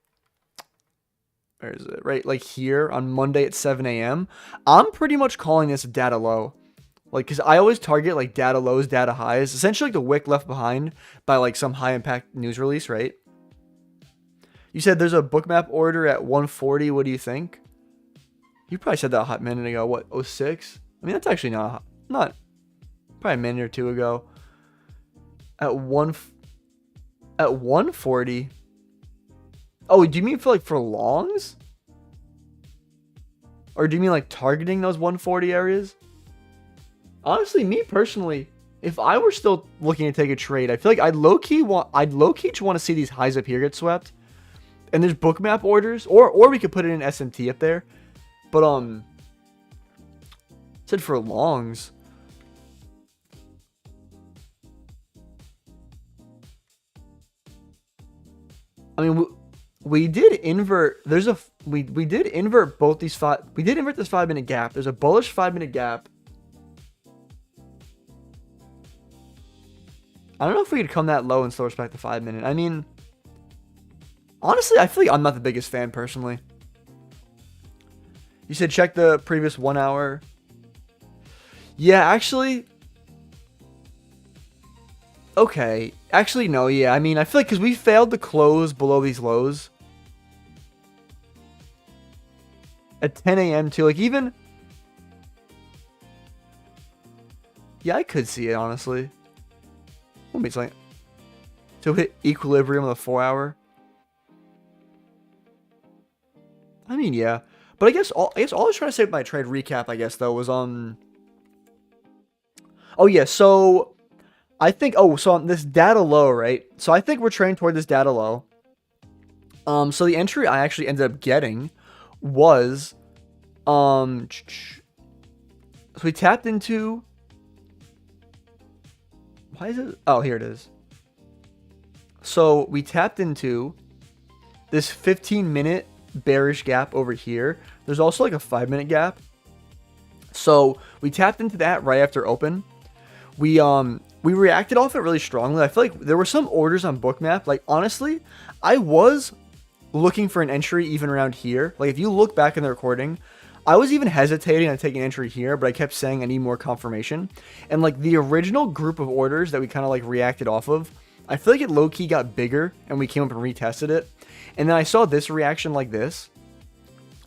where is it, right, like here on Monday at 7 a.m. I'm pretty much calling this data low, like because I always target like data lows, data highs, essentially like the wick left behind by like some high impact news release, right? You said there's a bookmap order at 140. What do you think? You probably said that a hot minute ago. What, 06? I mean, that's actually not probably a minute or two ago. At 140. Oh, do you mean for longs? Or do you mean like targeting those 140 areas? Honestly, me personally, if I were still looking to take a trade, I feel like I'd low-key just want to see these highs up here get swept. And there's bookmap orders, or we could put it in SMT up there. But said for longs. I mean, we did invert. We did invert both these five. We did invert this 5 minute gap. There's a bullish 5 minute gap. I don't know if we could come that low and still respect the 5 minute. I mean, honestly, I feel like I'm not the biggest fan personally. You said check the previous 1 hour. Yeah, actually. Okay. Actually, no, yeah. I mean, I feel like because we failed to close below these lows at 10 a.m. too. Like, even... Yeah, I could see it, honestly. Let me say. To hit equilibrium on the 4 hour. I mean, yeah. But I guess all I was trying to say with my trade recap, I guess, though, was on... Oh, yeah, so... I think, so on this data low, right? So I think we're trading toward this data low. So the entry I actually ended up getting was, so we tapped into, why is it? Oh, here it is. So we tapped into this 15-minute bearish gap over here. There's also like a 5-minute gap. So we tapped into that right after open. We reacted off it really strongly. I feel like there were some orders on bookmap. Like, honestly, I was looking for an entry even around here. Like if you look back in the recording, I was even hesitating on taking an entry here, but I kept saying I need more confirmation. And like the original group of orders that we kind of like reacted off of, I feel like it low-key got bigger and we came up and retested it. And then I saw this reaction like this.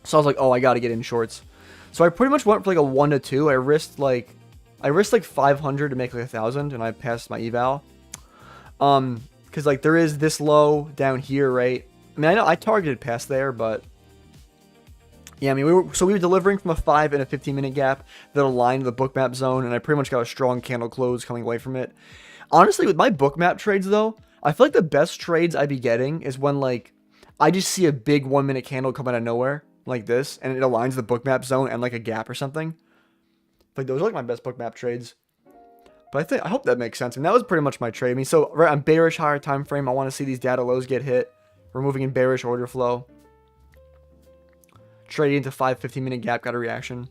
So I was like, oh, I got to get in shorts. So I pretty much went for like a 1 to 2. I risked like 500 to make like 1,000 and I passed my eval. Cause like there is this low down here, right? I mean, I know I targeted past there, but yeah, I mean, we were delivering from a 5 and a 15-minute gap that aligned the bookmap zone, and I pretty much got a strong candle close coming away from it. Honestly, with my bookmap trades, though, I feel like the best trades I'd be getting is when, like, I just see a big 1-minute candle come out of nowhere, like this, and it aligns the bookmap zone and, like, a gap or something. Like, those are, like, my best bookmap trades. But I hope that makes sense. And that was pretty much my trade. I mean, so, right, I'm bearish higher time frame. I want to see these data lows get hit. We're moving in bearish order flow. Trading into 5 15-minute gap, got a reaction.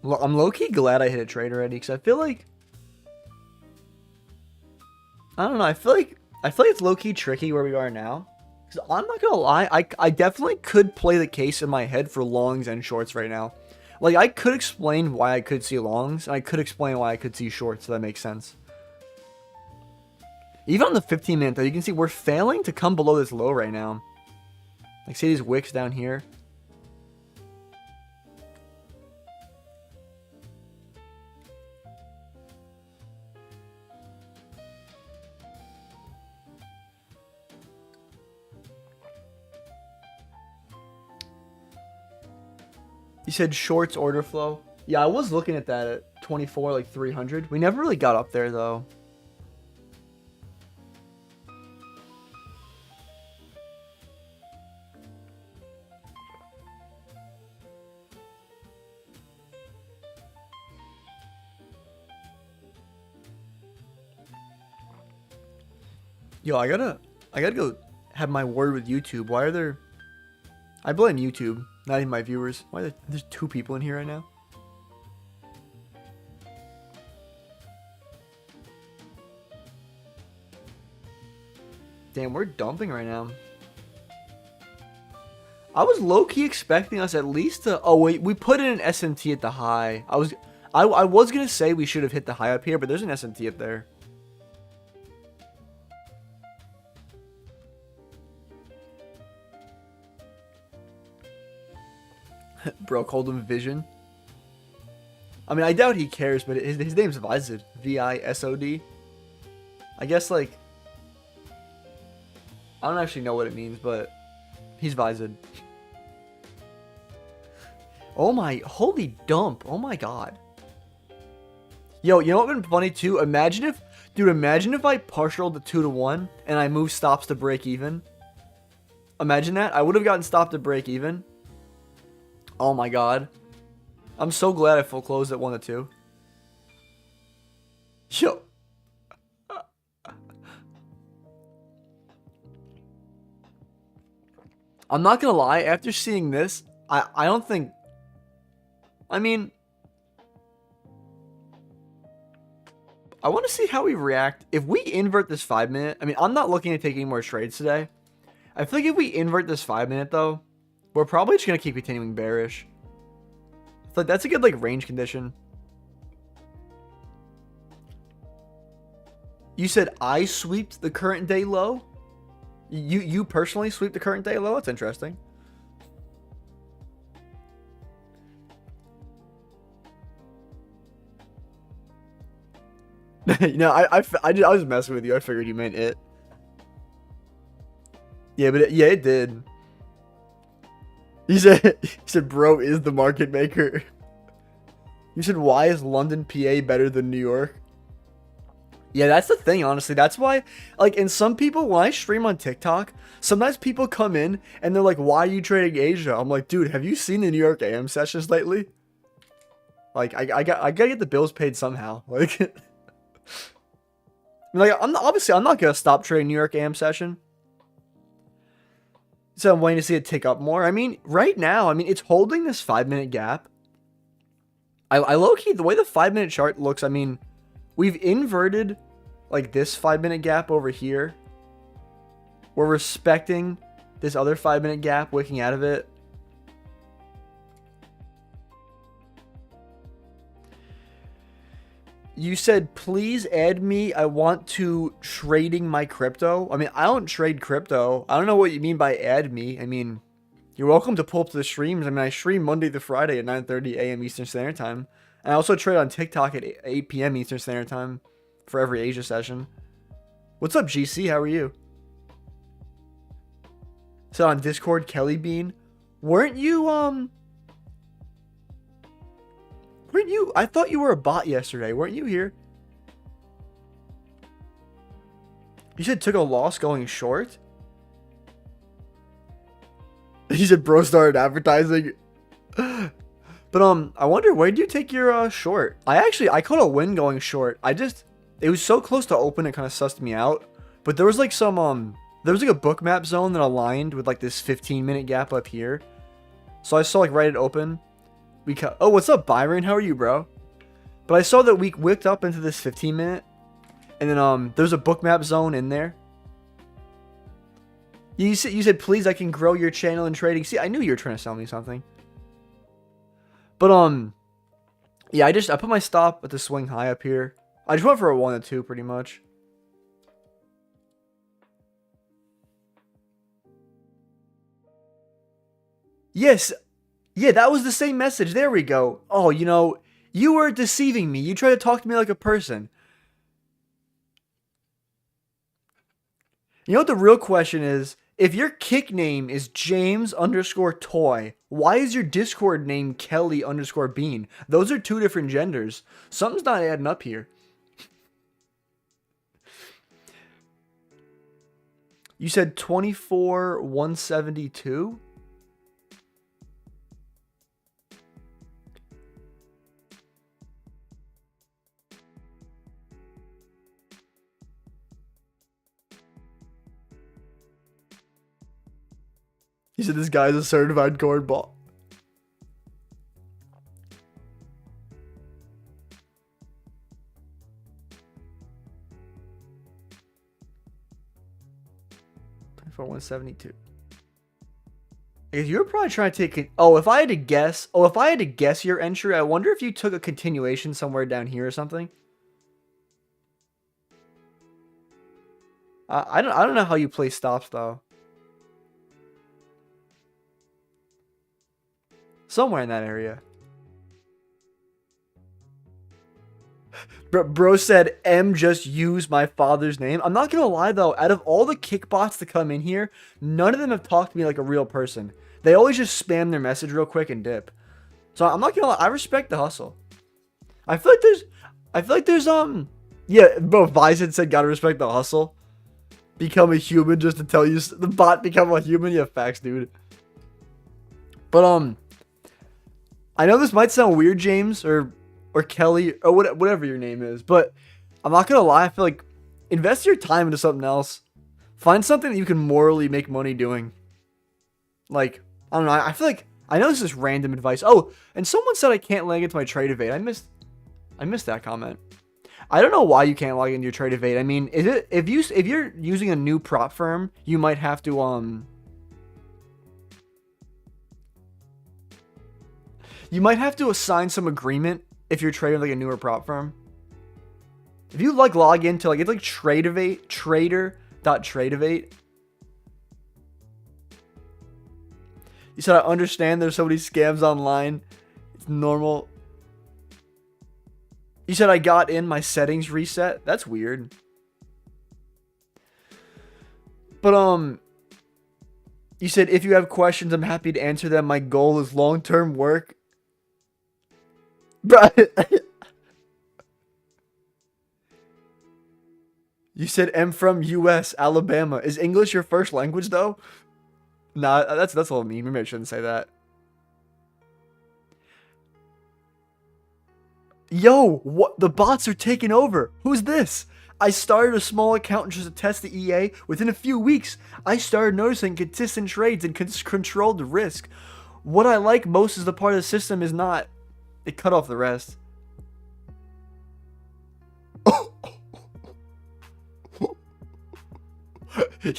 Well, I'm low-key glad I hit a trade already, because I feel like, I don't know, I feel like it's low-key tricky where we are now. Because I'm not gonna lie, I definitely could play the case in my head for longs and shorts right now. Like, I could explain why I could see longs, and I could explain why I could see shorts, so that makes sense. Even on the 15-minute, though, you can see we're failing to come below this low right now. Like, see these wicks down here? You said shorts order flow. Yeah, I was looking at that at 24, like 300. We never really got up there, though. Yo, I gotta go have my word with YouTube. Why are there... I blame YouTube, not even my viewers. Why are there's 2 people in here right now? Damn, we're dumping right now. I was low-key expecting us at least to... Oh, wait, we put in an S&T at the high. I was going to say we should have hit the high up here, but there's an S&T up there. Bro, called him Vision. I mean, I doubt he cares, but his name's Visod. V-I-S-O-D. I guess, like... I don't actually know what it means, but... He's Visod. Oh my... Holy dump. Oh my god. Yo, you know what would have been funny, too? Imagine if... Dude, imagine if I partialed the 2 to 1, and I moved stops to break even. Imagine that. I would have gotten stop to break even. Oh my god. I'm so glad I full closed at 1 to 2. Yo. I'm not gonna lie, after seeing this, I don't think... I mean... I want to see how we react. If we invert this 5-minute... I mean, I'm not looking to take any more trades today. I feel like if we invert this 5-minute, though... We're probably just going to keep continuing bearish. I feel like that's a good, like, range condition. You said I sweeped the current day low? You personally sweep the current day low? That's interesting. You know, I was messing with you. I figured you meant it. Yeah, but it did. He said, bro is the market maker. You said, why is London, PA better than New York? Yeah, that's the thing, honestly. That's why, like, and some people, when I stream on TikTok, sometimes people come in and they're like, why are you trading Asia? I'm like, dude, have you seen the New York AM sessions lately? Like, I gotta get the bills paid somehow. Like, Like, I'm not gonna stop trading New York AM session. So I'm waiting to see it tick up more. I mean, right now, I mean, it's holding this 5-minute gap. I low-key, the way the 5-minute chart looks, I mean, we've inverted, like, this 5-minute gap over here. We're respecting this other 5-minute gap, wicking out of it. You said, please add me. I want to trading my crypto. I mean, I don't trade crypto. I don't know what you mean by add me. I mean, you're welcome to pull up to the streams. I mean, I stream Monday to Friday at 9:30 a.m. Eastern Standard Time. And I also trade on TikTok at 8 p.m. Eastern Standard Time for every Asia session. What's up, GC? How are you? So on Discord, Kelly Bean. Weren't you, I thought you were a bot yesterday. Weren't you here? You said took a loss going short? He said bro started advertising. But I wonder, where did you take your short? I caught a win going short. It was so close to open, it kind of sussed me out. But there was like there was like a bookmap zone that aligned with like this 15-minute gap up here. So I saw like right at open. Oh, what's up, Byron? How are you, bro? But I saw that we wicked up into this 15-minute. And then there's a bookmap zone in there. You said, please, I can grow your channel in trading. See, I knew you were trying to sell me something. But, yeah, I put my stop at the swing high up here. I just went for a 1 and 2 pretty much. Yes. Yeah, that was the same message. There we go. Oh, you know, you were deceiving me. You tried to talk to me like a person. You know what the real question is? If your kick name is James_toy, why is your Discord name Kelly_bean? Those are 2 different genders. Something's not adding up here. You said 24,172? He said this guy's a certified cornball. For 172. If you're probably trying to take if I had to guess your entry, I wonder if you took a continuation somewhere down here or something. I don't know how you play stops though. Somewhere in that area. Bro said, M just use my father's name. I'm not gonna lie though, out of all the kickbots that come in here, none of them have talked to me like a real person. They always just spam their message real quick and dip. So I'm not gonna lie, I respect the hustle. I feel like there's yeah, bro, Vyson said gotta respect the hustle. Become a human just to tell you the bot become a human. Yeah, facts, dude. But I know this might sound weird, James, or Kelly, or whatever your name is, but I'm not gonna lie, I feel like invest your time into something else. Find something that you can morally make money doing. Like, I don't know, I feel like, I know this is random advice. Oh, and someone said I can't log into my Tradeify. I missed that comment. I don't know why you can't log into your Tradeify. I mean, if you're using a new prop firm, you might have to you might have to assign some agreement if you're trading like a newer prop firm. If you like log into like, it's like Tradeify, trader.tradeify. You said I understand there's so many scams online. It's normal. You said I got in my settings reset. That's weird. But you said if you have questions, I'm happy to answer them. My goal is long-term work. Bro, you said I'm from US, Alabama. Is English your first language though? Nah, that's all mean. Maybe I shouldn't say that. Yo, what? The bots are taking over. Who's this? I started a small account just to test the EA. Within a few weeks, I started noticing consistent trades and controlled risk. What I like most is the part of the system is not. It cut off the rest.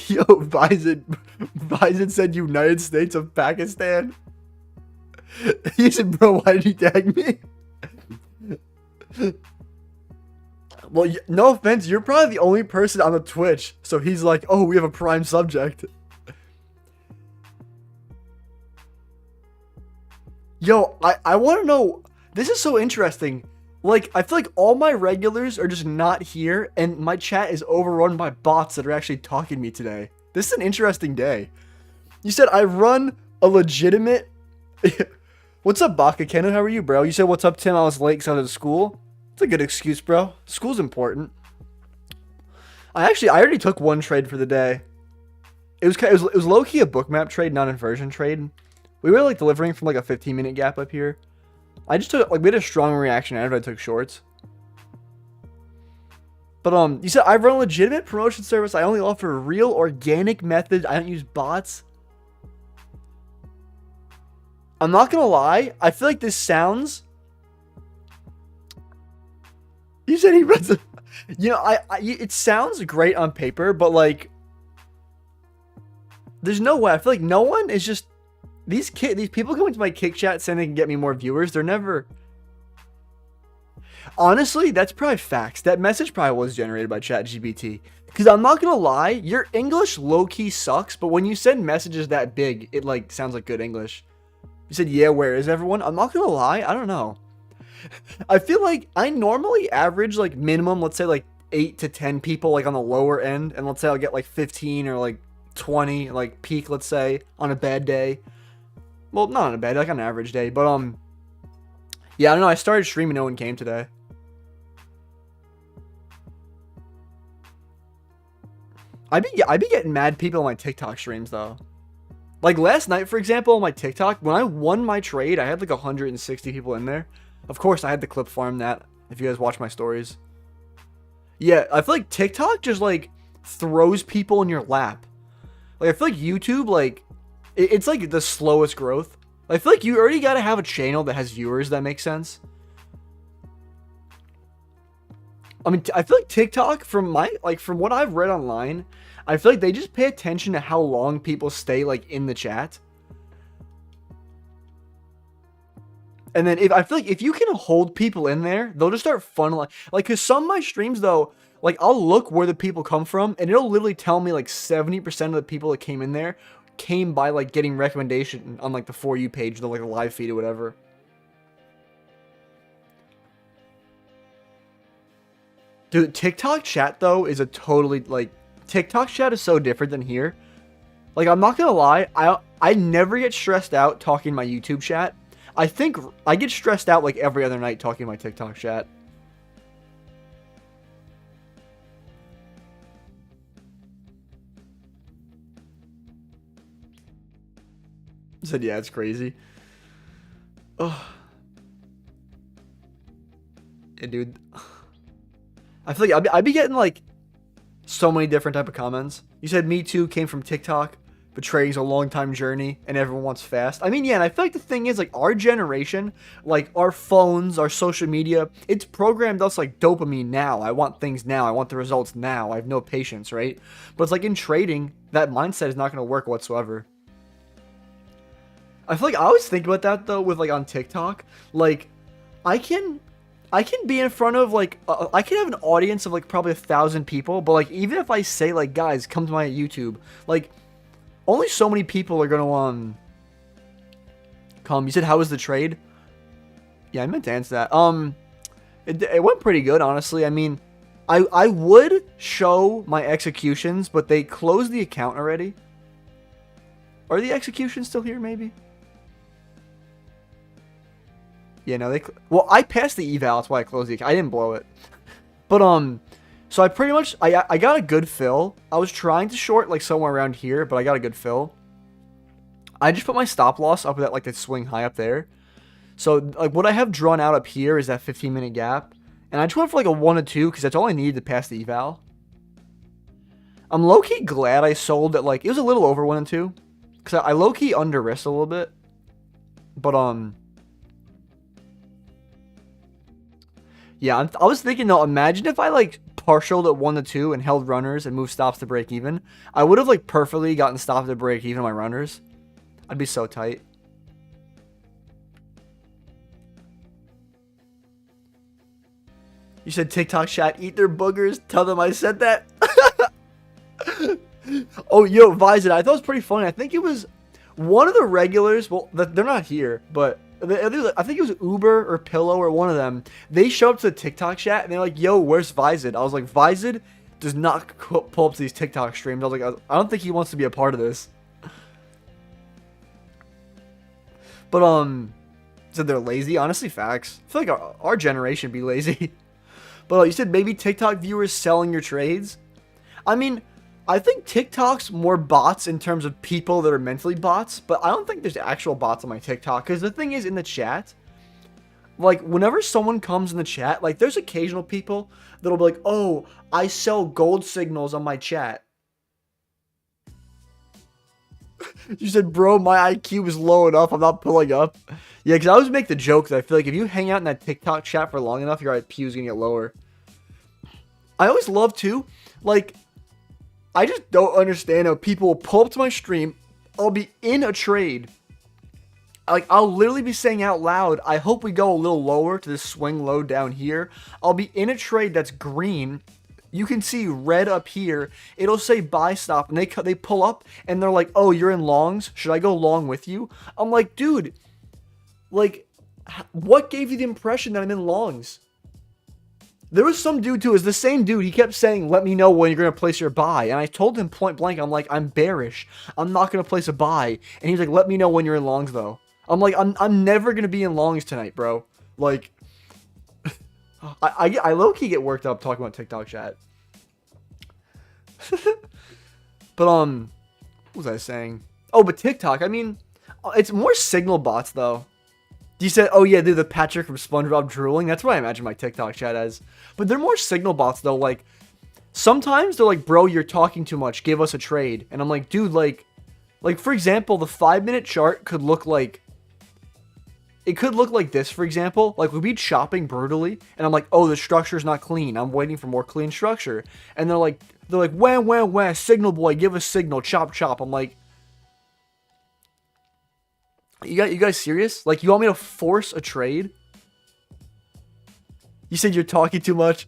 Yo, Bison said United States of Pakistan. He said, bro, why did you tag me? Well, no offense, you're probably the only person on the Twitch. So he's like, oh, we have a prime subject. Yo, I want to know. This is so interesting. Like, I feel like all my regulars are just not here, and my chat is overrun by bots that are actually talking to me today. This is an interesting day. You said I run a legitimate... What's up, Baka Keno? How are you, bro? You said, what's up, Tim? I was late because I was at school. It's a good excuse, bro. School's important. I already took one trade for the day. It was low-key a bookmap trade, not an inversion trade. We were, like, delivering from, like, a 15-minute gap up here. I just took, like, we had a strong reaction after I took shorts. But, you said, I run a legitimate promotion service. I only offer real organic methods. I don't use bots. I'm not gonna lie. I feel like this sounds... You said he runs a... You know, it sounds great on paper, but, like... There's no way. I feel like no one is just... These people come into my kick chat saying they can get me more viewers. They're never... Honestly, that's probably facts. That message probably was generated by ChatGPT. Because I'm not going to lie, your English low-key sucks, but when you send messages that big, it, like, sounds like good English. You said, yeah, where is everyone? I'm not going to lie, I don't know. I feel like I normally average, like, minimum, let's say, like, 8 to 10 people, like, on the lower end. And let's say I'll get, like, 15 or, like, 20, like, peak, let's say, on a bad day. Well, not on a bad, like on an average day, but yeah, I don't know. I started streaming, no one came today. I be getting mad people on my TikTok streams though. Like last night, for example, on my TikTok, when I won my trade, I had like 160 people in there. Of course, I had to clip farm that. If you guys watch my stories, yeah, I feel like TikTok just like throws people in your lap. Like I feel like YouTube, like. It's like the slowest growth. I feel like you already got to have a channel that has viewers. That makes sense. I mean, I feel like TikTok, from what I've read online, I feel like they just pay attention to how long people stay like in the chat. And then I feel like if you can hold people in there, they'll just start funneling. Like, cause some of my streams though, like I'll look where the people come from, and it'll literally tell me like 70% of the people that came in there came by like getting recommendation on like the For You page, the like a live feed or whatever. Dude, TikTok chat though is a totally like TikTok chat is so different than here. Like I'm not gonna lie, I never get stressed out talking my YouTube chat. I think I get stressed out like every other night talking my TikTok chat. Said, yeah, it's crazy. Oh. Yeah, dude. I feel like I'd be getting, like, so many different type of comments. You said Me Too came from TikTok, but trading's a long time journey, and everyone wants fast. I mean, yeah, and I feel like the thing is, like, our generation, like, our phones, our social media, it's programmed us, like, dopamine now. I want things now. I want the results now. I have no patience, right? But it's like in trading, that mindset is not going to work whatsoever. I feel like I always think about that though with like on TikTok, like I can be in front of like I can have an audience of like probably 1,000 people, but like even if I say like guys come to my YouTube, like only so many people are gonna come. You said how was the trade? Yeah, I meant to answer that. It went pretty good honestly. I mean, I would show my executions, but they closed the account already. Are the executions still here? Maybe. Yeah, no, well, I passed the eval, that's why I closed the account. I didn't blow it. But, so I pretty much, I got a good fill. I was trying to short, like, somewhere around here, but I got a good fill. I just put my stop loss up at, like, the swing high up there. So, like, what I have drawn out up here is that 15-minute gap. And I just went for like a 1 to 2 because that's all I needed to pass the eval. I'm low-key glad I sold it. Like, it was a little over 1 and 2. Because I low-key under-risked a little bit. But, yeah, I was thinking, though, imagine if I, like, partialed at 1 to 2 and held runners and moved stops to break even. I would have, like, perfectly gotten stops to break even on my runners. I'd be so tight. You said TikTok chat, eat their boogers. Tell them I said that. Oh, yo, Vizit, I thought it was pretty funny. I think it was one of the regulars. Well, they're not here, but I think it was Uber or Pillow or one of them. They show up to the TikTok chat and they're like, yo, where's Vizit? I was like, Vizit does not pull up to these TikTok streams. I was like, I don't think he wants to be a part of this. But, said they're lazy. Honestly, facts. I feel like our generation be lazy. But you said maybe TikTok viewers selling your trades. I mean, I think TikTok's more bots in terms of people that are mentally bots, but I don't think there's actual bots on my TikTok. Because the thing is, in the chat, like, whenever someone comes in the chat, like, there's occasional people that'll be like, oh, I sell gold signals on my chat. You said, bro, my IQ is low enough. I'm not pulling up. Yeah, because I always make the joke that I feel like if you hang out in that TikTok chat for long enough, your IQ is going to get lower. I always love, too, like, I just don't understand how people will pull up to my stream. I'll be in a trade. Like, I'll literally be saying out loud, I hope we go a little lower to this swing low down here. I'll be in a trade that's green. You can see red up here. It'll say buy stop, and they pull up, and they're like, oh, you're in longs? Should I go long with you? I'm like, dude, like, what gave you the impression that I'm in longs? There was some dude, too, is the same dude. He kept saying, let me know when you're going to place your buy. And I told him point blank, I'm like, I'm bearish. I'm not going to place a buy. And he's like, let me know when you're in longs, though. I'm like, I'm never going to be in longs tonight, bro. Like, I low-key get worked up talking about TikTok chat. But, what was I saying? Oh, but TikTok, I mean, it's more signal bots, though. You said, oh yeah, dude, the Patrick from SpongeBob drooling. That's what I imagine my TikTok chat as. But they're more signal bots, though. Like, sometimes they're like, bro, you're talking too much. Give us a trade. And I'm like, dude, like, for example, the 5-minute chart could look like, it could look like this, for example. Like, we'd be chopping brutally, and I'm like, oh, the structure's not clean. I'm waiting for more clean structure. And they're like, wah, signal boy, give us signal, chop, chop. I'm like, you guys serious? Like, you want me to force a trade? You said you're talking too much?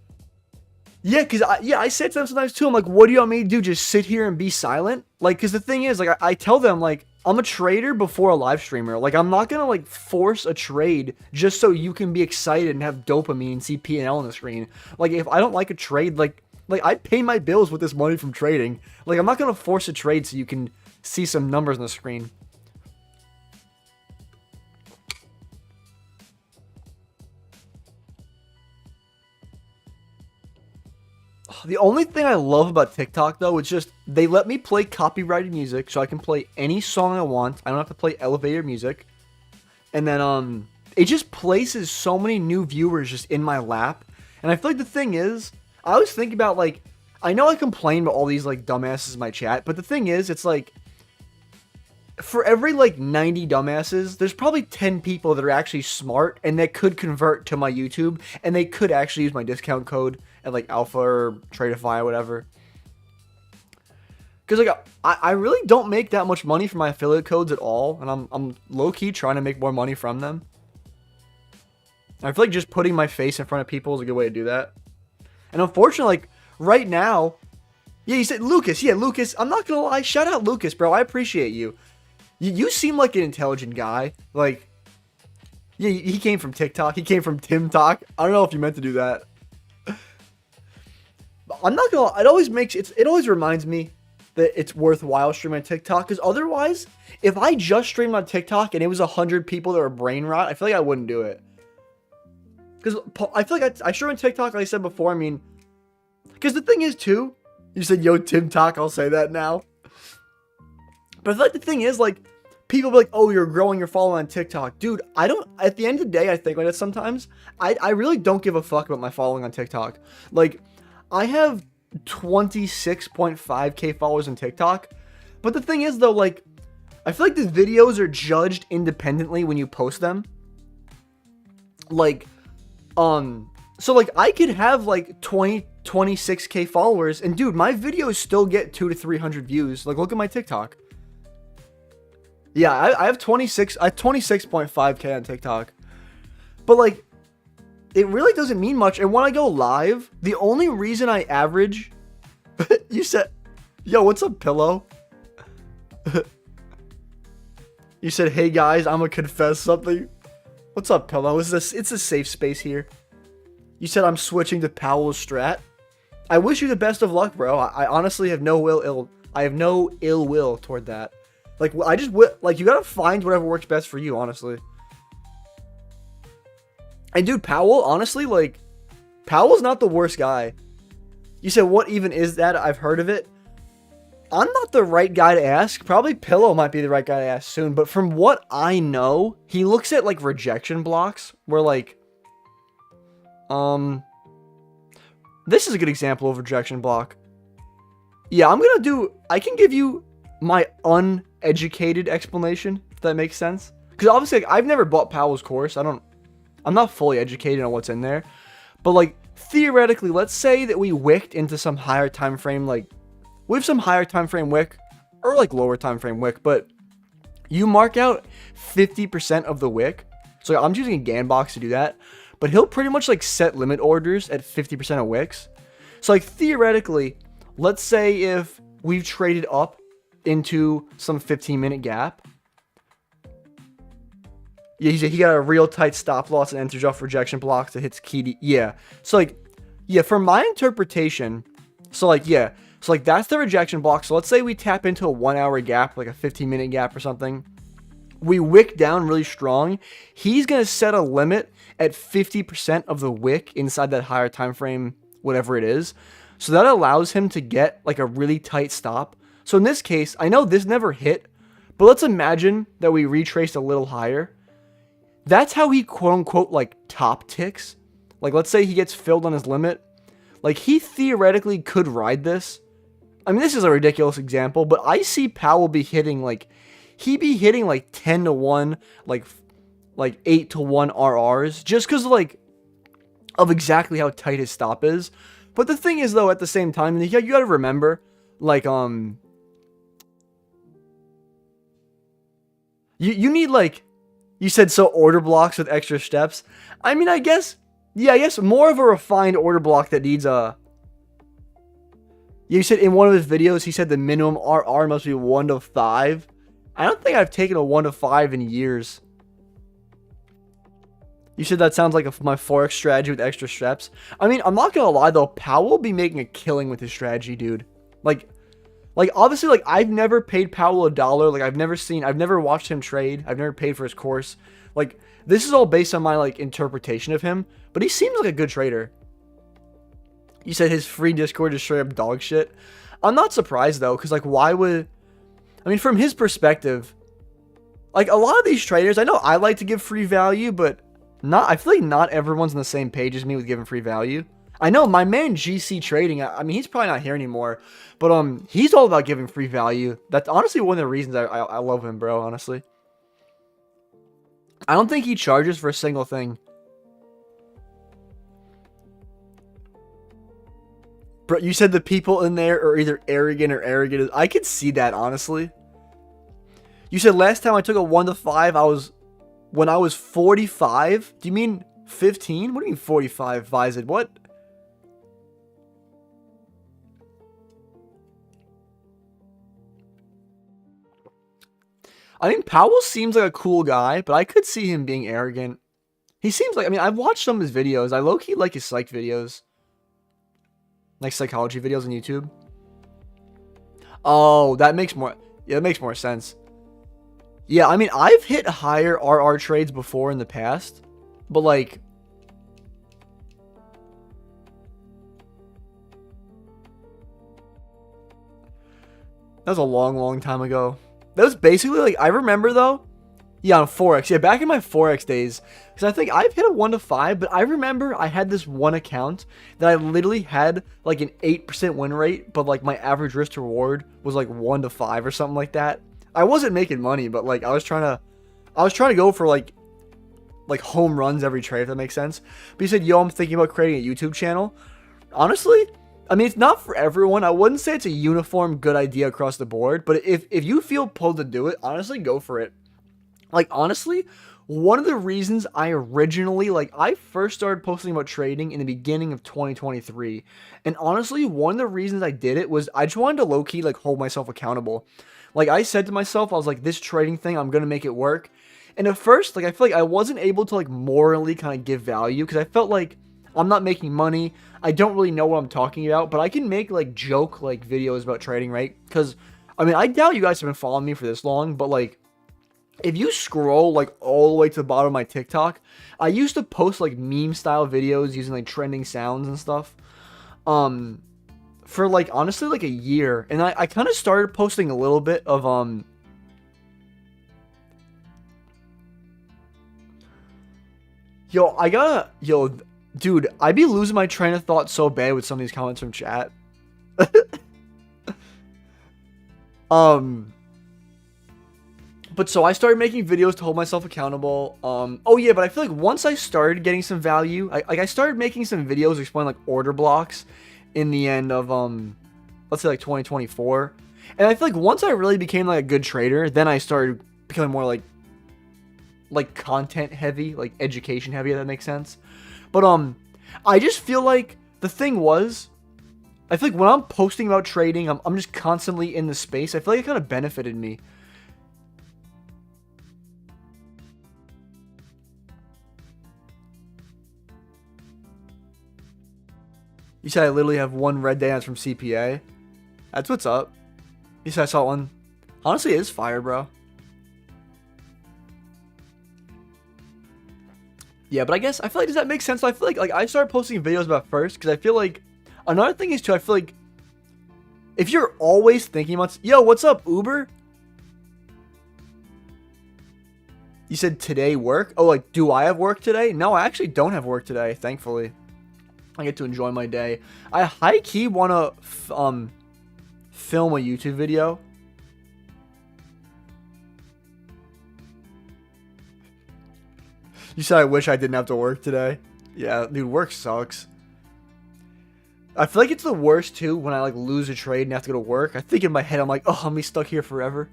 Yeah, because I said to them sometimes too, I'm like, what do you want me to do? Just sit here and be silent? Like, because the thing is, like, I tell them, like, I'm a trader before a live streamer. Like, I'm not going to, like, force a trade just so you can be excited and have dopamine and see P&L on the screen. Like, if I don't like a trade, like I pay my bills with this money from trading. Like, I'm not going to force a trade so you can see some numbers on the screen. The only thing I love about TikTok, though, is just they let me play copyrighted music, so I can play any song I want. I don't have to play elevator music. And then, it just places so many new viewers just in my lap. And I feel like the thing is, I always think about, like, I know I complain about all these, like, dumbasses in my chat, but the thing is, it's like, for every, like, 90 dumbasses, there's probably 10 people that are actually smart and that could convert to my YouTube, and they could actually use my discount code at, like, Alpha or Tradeify or whatever. Because, like, I really don't make that much money from my affiliate codes at all, and I'm low-key trying to make more money from them. I feel like just putting my face in front of people is a good way to do that. And unfortunately, like, right now, yeah, you said Lucas. Yeah, Lucas, I'm not going to lie. Shout out Lucas, bro. I appreciate you. You seem like an intelligent guy. Like, yeah, he came from TikTok. He came from TimTok. I don't know if you meant to do that. I'm not gonna lie, it always reminds me that it's worthwhile streaming on TikTok, because otherwise, if I just streamed on TikTok and it was 100 people that were brain rot, I feel like I wouldn't do it. Because I feel like I stream on TikTok, like I said before, I mean, because the thing is, too, you said, yo, TimTok, I'll say that now. But I feel like the thing is, like, people be like, oh, you're growing your following on TikTok. Dude, I don't, at the end of the day, I think like that sometimes. I really don't give a fuck about my following on TikTok. Like, I have 26.5K followers on TikTok. But the thing is, though, like, I feel like the videos are judged independently when you post them. Like, so like I could have like 26K followers, and dude, my videos still get 200 to 300 views. Like, look at my TikTok. Yeah, I have 26.5K on TikTok. But like, it really doesn't mean much. And when I go live, the only reason I average, you said, yo, what's up, Pillow? You said, hey guys, I'm gonna confess something. What's up, Pillow? It's a safe space here. You said I'm switching to Powell's strat. I wish you the best of luck, bro. I honestly have no ill will toward that. Like, I just like, you gotta find whatever works best for you, honestly. And dude, Powell, honestly, like, Powell's not the worst guy. You said, what even is that? I've heard of it. I'm not the right guy to ask. Probably Pillow might be the right guy to ask soon. But from what I know, he looks at like rejection blocks where like, this is a good example of rejection block. Yeah, I can give you my uneducated explanation, if that makes sense. Because obviously, like, I've never bought Powell's course. I'm not fully educated on what's in there. But like, theoretically, let's say that we wicked into some higher time frame, like, we have some higher time frame wick or like lower time frame wick, but you mark out 50% of the wick. So I'm using a GAN box to do that, but he'll pretty much like set limit orders at 50% of wicks. So like, theoretically, let's say if we've traded up into some 15-minute gap. Yeah, he got a real tight stop loss and enters off rejection blocks that hits key. Yeah. So like, yeah, from my interpretation, so like, yeah. So like, that's the rejection block. So let's say we tap into a 1 hour gap, like a 15-minute gap or something. We wick down really strong. He's going to set a limit at 50% of the wick inside that higher time frame, whatever it is. So that allows him to get like a really tight stop. So in this case, I know this never hit, but let's imagine that we retraced a little higher. That's how he quote unquote like top ticks. Like, let's say he gets filled on his limit. Like, he theoretically could ride this. I mean, this is a ridiculous example, but I see Powell be hitting like, he be hitting like 10 to 1, like 8 to 1 RRs, just because like of exactly how tight his stop is. But the thing is, though, at the same time, you got to remember, like, you need like, you said, so order blocks with extra steps. I mean, I guess more of a refined order block that needs a. You said in one of his videos, he said the minimum RR must be 1 to 5. I don't think I've taken a 1 to 5 in years. You said that sounds like my Forex strategy with extra steps. I mean, I'm not gonna lie though, Powell will be making a killing with his strategy, dude. Like obviously, like, I've never paid Powell $1. Like, I've never watched him trade. I've never paid for his course. Like, this is all based on my like interpretation of him. But he seems like a good trader. You said his free Discord is straight up dog shit. I'm not surprised though, because like, why would, I mean, from his perspective, like, a lot of these traders, I know I like to give free value, but I feel like not everyone's on the same page as me with giving free value. I know my man GC Trading, I mean, he's probably not here anymore, but he's all about giving free value. That's honestly one of the reasons I love him, bro, honestly. I don't think he charges for a single thing. Bro, you said the people in there are either arrogant or arrogant. I could see that, honestly. You said last time I took a 1 to 5, when I was 45. Do you mean 15? What do you mean 45, Vized? What? I mean, Powell seems like a cool guy, but I could see him being arrogant. He seems like, I mean, I've watched some of his videos. I low-key like his psych videos. Like psychology videos on YouTube. Oh, that makes more sense. Yeah, I mean, I've hit higher RR trades before in the past, but like, that was a long, long time ago. That was basically like, I remember though, yeah, on Forex. Yeah, back in my Forex days, because I think I've hit a 1 to 5, but I remember I had this one account that I literally had like an 8% win rate, but like my average risk to reward was like 1 to 5 or something like that. I wasn't making money, but like I was trying to go for like home runs every trade, if that makes sense. But you said, yo, I'm thinking about creating a YouTube channel. Honestly, I mean, it's not for everyone. I wouldn't say it's a uniform good idea across the board, but if you feel pulled to do it, honestly, go for it. Like, honestly, one of the reasons I originally, like, I first started posting about trading in the beginning of 2023. And honestly, one of the reasons I did it was I just wanted to low-key, like, hold myself accountable. Like, I said to myself, I was like, this trading thing, I'm going to make it work. And at first, like, I feel like I wasn't able to, like, morally kind of give value because I felt like I'm not making money. I don't really know what I'm talking about, but I can make, like, joke, like, videos about trading, right? Because, I mean, I doubt you guys have been following me for this long, but, like, if you scroll like all the way to the bottom of my TikTok, I used to post like meme style videos using like trending sounds and stuff. For like honestly like a year. And I kind of started posting a little bit of yo, dude, I be losing my train of thought so bad with some of these comments from chat. But so I started making videos to hold myself accountable. Oh yeah, but I feel like once I started getting some value, I started making some videos explaining like order blocks in the end of let's say like 2024. And I feel like once I really became like a good trader, then I started becoming more like content heavy, like education heavy, if that makes sense. But I just feel like the thing was, I feel like when I'm posting about trading, I'm just constantly in the space. I feel like it kind of benefited me. You said I literally have one red dance from CPA. That's what's up. You said I saw one. Honestly, it is fire, bro. Yeah, but I guess I feel like, does that make sense? I feel like I started posting videos about first because I feel like another thing is too. I feel like if you're always thinking about, yo, what's up, Uber? You said today work? Oh, like, do I have work today? No, I actually don't have work today, thankfully. I get to enjoy my day. I high-key want to film a YouTube video. You said I wish I didn't have to work today. Yeah, dude, work sucks. I feel like it's the worst, too, when I, like, lose a trade and have to go to work. I think in my head, I'm like, oh, I'm be stuck here forever.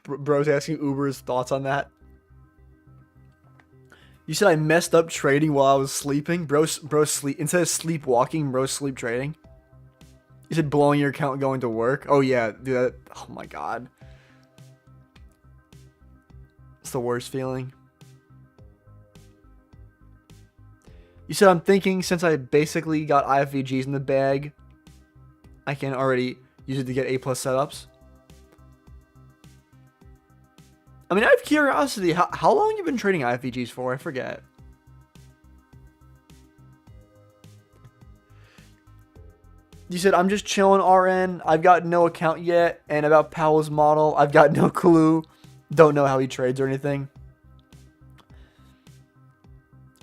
Bro's asking Uber's thoughts on that. You said I messed up trading while I was sleeping. Bro sleep instead of sleepwalking, bro sleep trading. You said blowing your account going to work. Oh yeah, dude. Oh my god, it's the worst feeling. You said I'm thinking since I basically got IFVGs in the bag, I can already use it to get A+ setups. I mean, I have curiosity. How long have you been trading IFVGs for? I forget. You said, I'm just chilling, RN. I've got no account yet. And about Powell's model, I've got no clue. Don't know how he trades or anything.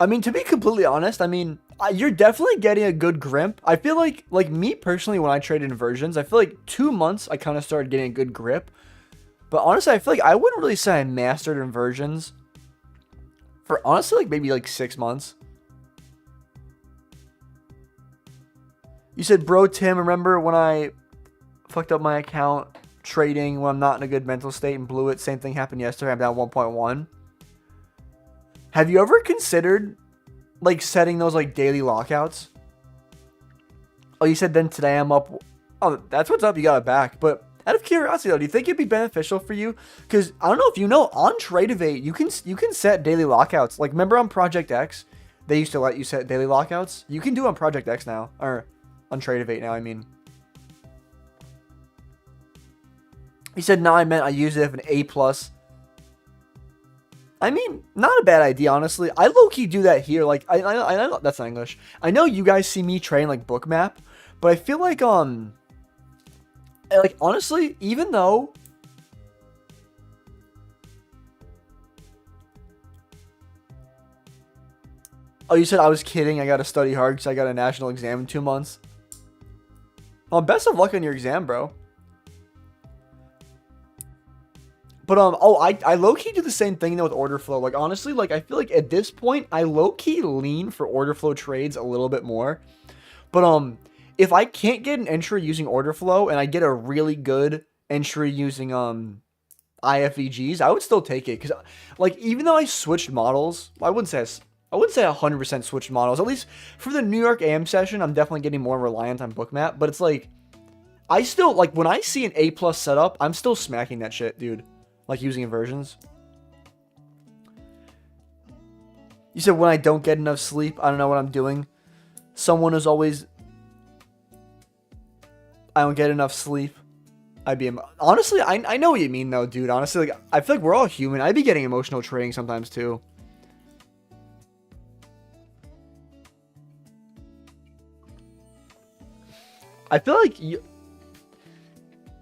I mean, to be completely honest, I mean, you're definitely getting a good grip. I feel like me personally, when I trade inversions, I feel like 2 months, I kind of started getting a good grip. But honestly, I feel like I wouldn't really say I mastered inversions for honestly like maybe like 6 months. You said, bro, Tim, remember when I fucked up my account trading when I'm not in a good mental state and blew it? Same thing happened yesterday. I'm down 1.1. Have you ever considered like setting those like daily lockouts? Oh, you said then today I'm up. Oh, that's what's up. You got it back. But out of curiosity, though, do you think it'd be beneficial for you? Because I don't know if you know, on Tradeify, you can set daily lockouts. Like, remember on Project X, they used to let you set daily lockouts? You can do it on Project X now, or on Tradeify now, I mean. He said, no, I meant I used it if an A+. I mean, not a bad idea, honestly. I low-key do that here. Like, I know that's not English. I know you guys see me train like Bookmap, but I feel like honestly, even though oh, you said I was kidding. I gotta study hard because I got a national exam in 2 months. Well, best of luck on your exam, bro. But oh, I low-key do the same thing though with order flow. Like honestly, like I feel like at this point I low-key lean for order flow trades a little bit more. But if I can't get an entry using order flow and I get a really good entry using IFVGs, I would still take it because like even though I switched models, I wouldn't say 100% switched models. At least for the New York AM session, I'm definitely getting more reliant on Bookmap. But it's like I still like when I see an A+ setup, I'm still smacking that shit, dude. Like using inversions. You said when I don't get enough sleep, I don't know what I'm doing. Someone is always... I don't get enough sleep. Honestly, I know what you mean though, dude. Honestly, like I feel like we're all human. I'd be getting emotional trading sometimes too. I feel like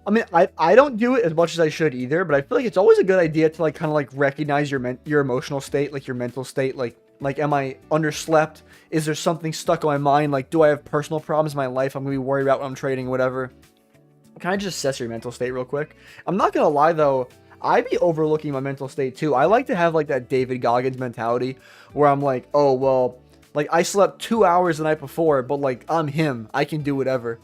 I mean, I don't do it as much as I should either, but I feel like it's always a good idea to like kind of like recognize your emotional state, like your mental state, like am I underslept? Is there something stuck in my mind? Like, do I have personal problems in my life I'm gonna be worried about when I'm trading, whatever? Kind of just assess your mental state real quick. I'm not gonna lie though, I'd be overlooking my mental state too. I like to have like that David Goggins mentality where I'm like, oh well, like I slept 2 hours the night before, but like I'm him, I can do whatever.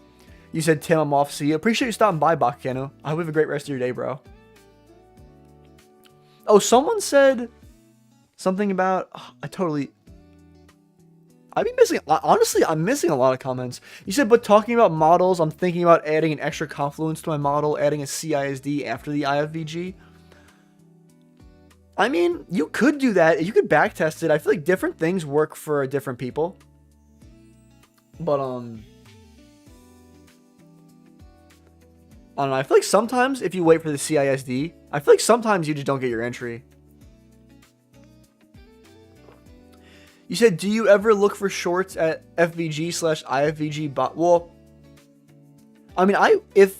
You said, Tim, I'm off. See you. Appreciate you stopping by, Bakano. I hope you have a great rest of your day, bro. Oh, someone said something about... Oh, I'd be missing... Honestly, I'm missing a lot of comments. You said, but talking about models, I'm thinking about adding an extra confluence to my model, adding a CISD after the IFVG. I mean, you could do that. You could backtest it. I feel like different things work for different people. But, I don't know, I feel like sometimes if you wait for the CISD, I feel like sometimes you just don't get your entry. You said, do you ever look for shorts at FVG/IFVG bot? Well, I mean, if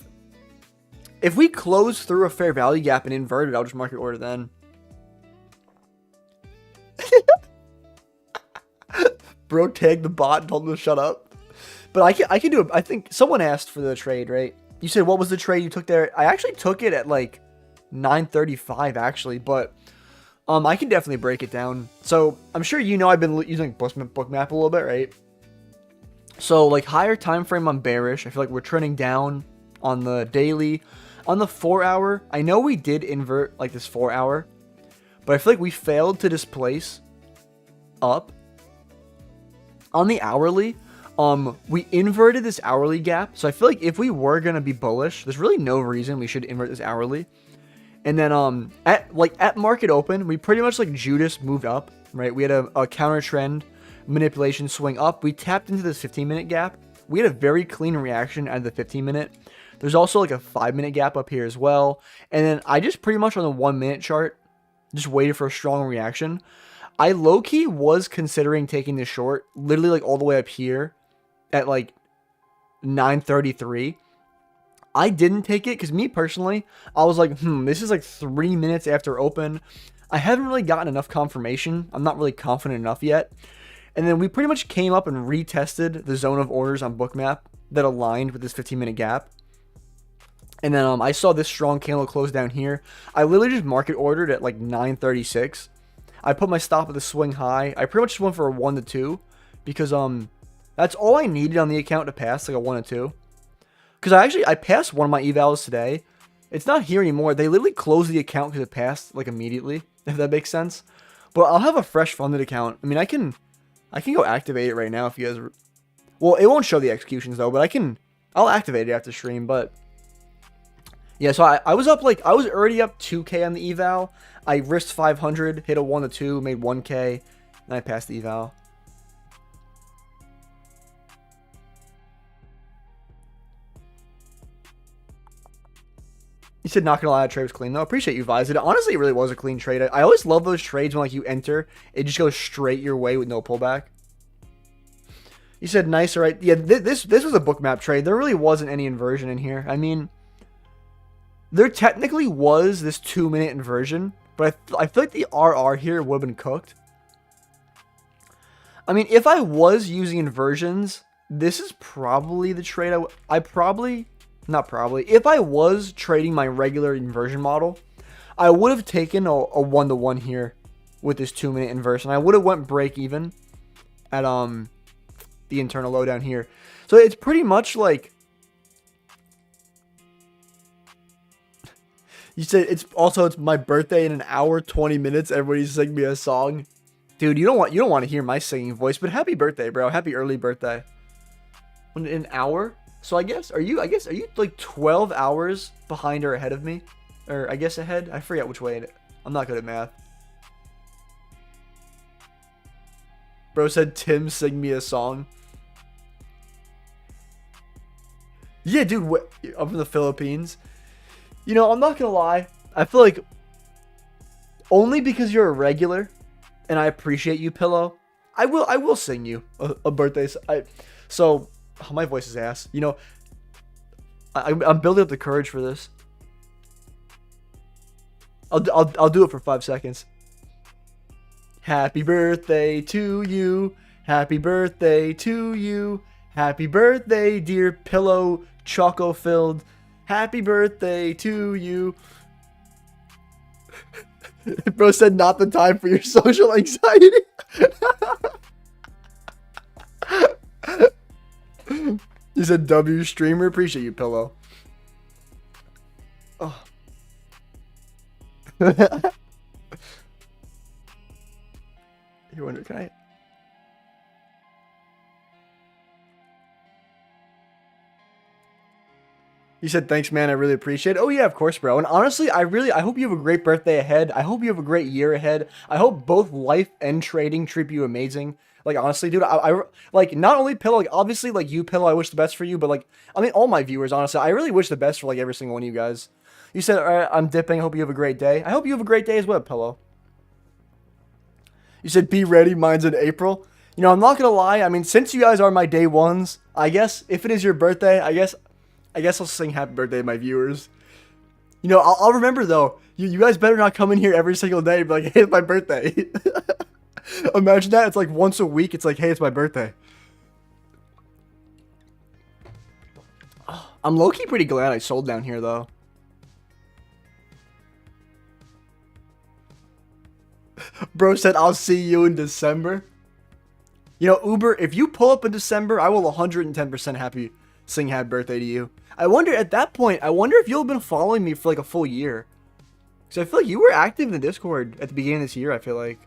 we close through a fair value gap and invert it, I'll just market order then. Bro, tag the bot and told him to shut up. But I can do it. I think someone asked for the trade, right? You said, what was the trade you took there? I actually took it at like 935 actually, but I can definitely break it down. So I'm sure you know I've been using Bookmap a little bit, right? So like higher time frame, I'm bearish. I feel like we're trending down on the daily. On the 4 hour, I know we did invert like this 4 hour, but I feel like we failed to displace up. On the hourly, we inverted this hourly gap. So I feel like if we were going to be bullish, there's really no reason we should invert this hourly. And then at market open, we pretty much like Judas moved up, right? We had a counter trend manipulation swing up. We tapped into this 15-minute gap. We had a very clean reaction at the 15-minute. There's also like a 5-minute gap up here as well. And then I just pretty much on the 1-minute chart, just waited for a strong reaction. I low-key was considering taking this short, literally like all the way up here at like 9:33. I didn't take it because me personally, I was like, this is like 3 minutes after open. I haven't really gotten enough confirmation. I'm not really confident enough yet. And then we pretty much came up and retested the zone of orders on Bookmap that aligned with this 15-minute gap. And then I saw this strong candle close down here. I literally just market ordered at like 9:36. I put my stop at the swing high. I pretty much just went for a 1 to 2 because that's all I needed on the account to pass, like a 1 to 2. Because I passed one of my evals today. It's not here anymore. They literally closed the account because it passed like immediately, if that makes sense. But I'll have a fresh funded account. I mean, I can go activate it right now if you guys. Well, it won't show the executions though, but I'll activate it after stream. But yeah, so I was up like I was already up 2K on the eval. I risked 500, hit a 1 to 2, made 1K, and I passed the eval. You said not gonna lie, that trade was clean though. Appreciate you, Vized. Honestly, it really was a clean trade. I always love those trades when like you enter, it just goes straight your way with no pullback. You said nice, all right? Yeah, this was a book map trade. There really wasn't any inversion in here. I mean, there technically was this 2-minute inversion, but I feel like the RR here would have been cooked. I mean, if I was using inversions, this is probably the trade if I was trading my regular inversion model, I would have taken a 1-to-1 here with this 2-minute inversion. I would have went break even at the internal low down here. So it's pretty much like, you said it's my birthday in an hour 20 minutes. Everybody sing me a song. Dude, you don't want to hear my singing voice, but happy birthday, bro. Happy early birthday. In an hour? So I guess are you like 12 hours behind or ahead of me? Or I guess ahead? I forget which way. I'm not good at math. Bro said, Tim, sing me a song. Yeah, dude, I'm from the Philippines. You know, I'm not gonna lie. I feel like only because you're a regular, and I appreciate you, Pillow, I will sing you a birthday. So my voice is ass. You know, I'm building up the courage for this. I'll do it for 5 seconds. Happy birthday to you. Happy birthday to you. Happy birthday, dear Pillow, choco filled. Happy birthday to you. Bro said not the time for your social anxiety. He said W streamer. Appreciate you, Pillow. Oh. You wonder, can I? You said, thanks, man. I really appreciate it. Oh, yeah, of course, bro. And honestly, I hope you have a great birthday ahead. I hope you have a great year ahead. I hope both life and trading treat you amazing. Like, honestly, dude, I like, not only Pillow, like, obviously, like, you, Pillow, I wish the best for you, but, like, I mean, all my viewers, honestly, I really wish the best for, like, every single one of you guys. You said, all right, I'm dipping. Hope you have a great day. I hope you have a great day as well, Pillow. You said, be ready. Mine's in April. You know, I'm not going to lie. I mean, since you guys are my day ones, I guess, if it is your birthday, I guess I'll sing happy birthday to my viewers. You know, I'll remember, though. You guys better not come in here every single day and be like, hey, it's my birthday. Imagine that. It's like once a week. It's like, hey, it's my birthday. I'm low-key pretty glad I sold down here, though. Bro said, I'll see you in December. You know, Uber, if you pull up in December, I will 110% sing happy birthday to you. I wonder, at that point, if you'll have been following me for like a full year. Because I feel like you were active in the Discord at the beginning of this year, I feel like.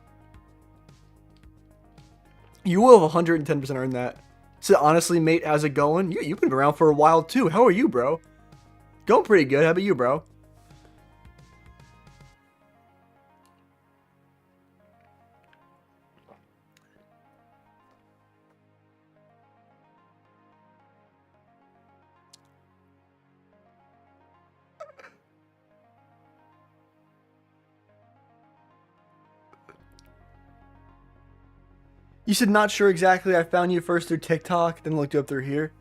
You will have 110% earned that. So honestly, mate, how's it going? You've been around for a while too. How are you, bro? Going pretty good. How about you, bro? You said not sure exactly. I found you first through TikTok, then looked you up through here.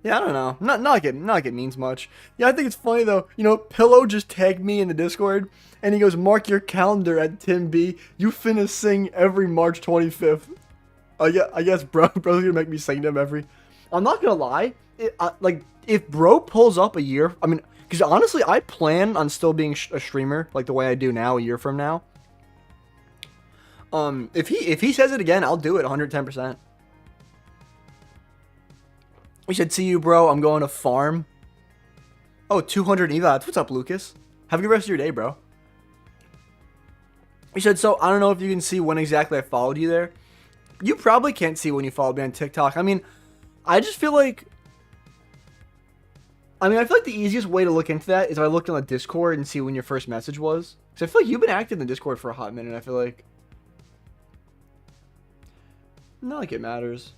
Yeah, I don't know. Not like it means much. Yeah, I think it's funny though. You know, Pillow just tagged me in the Discord, and he goes, "Mark your calendar at Tim B. You finna sing every March 25th." I guess bro's gonna make me sing them every. I'm not gonna lie. Like if bro pulls up a year, I mean, because honestly, I plan on still being a streamer like the way I do now a year from now. If he says it again, I'll do it 110%. We should see you, bro. I'm going to farm. Oh, 200 EVOTs. What's up, Lucas? Have a good rest of your day, bro. We said, so I don't know if you can see when exactly I followed you there. You probably can't see when you followed me on TikTok. I mean, I just feel like... I feel like the easiest way to look into that is if I looked on the Discord and see when your first message was. Because I feel like you've been active in the Discord for a hot minute, I feel like. Not like it matters.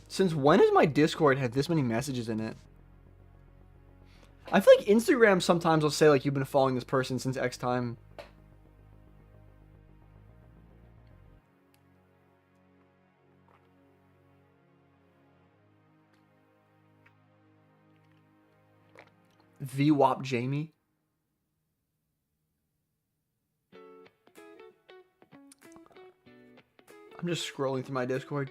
Since when has my Discord had this many messages in it? I feel like Instagram sometimes will say like you've been following this person since X time. VWAP Jamie. I'm just scrolling through my Discord.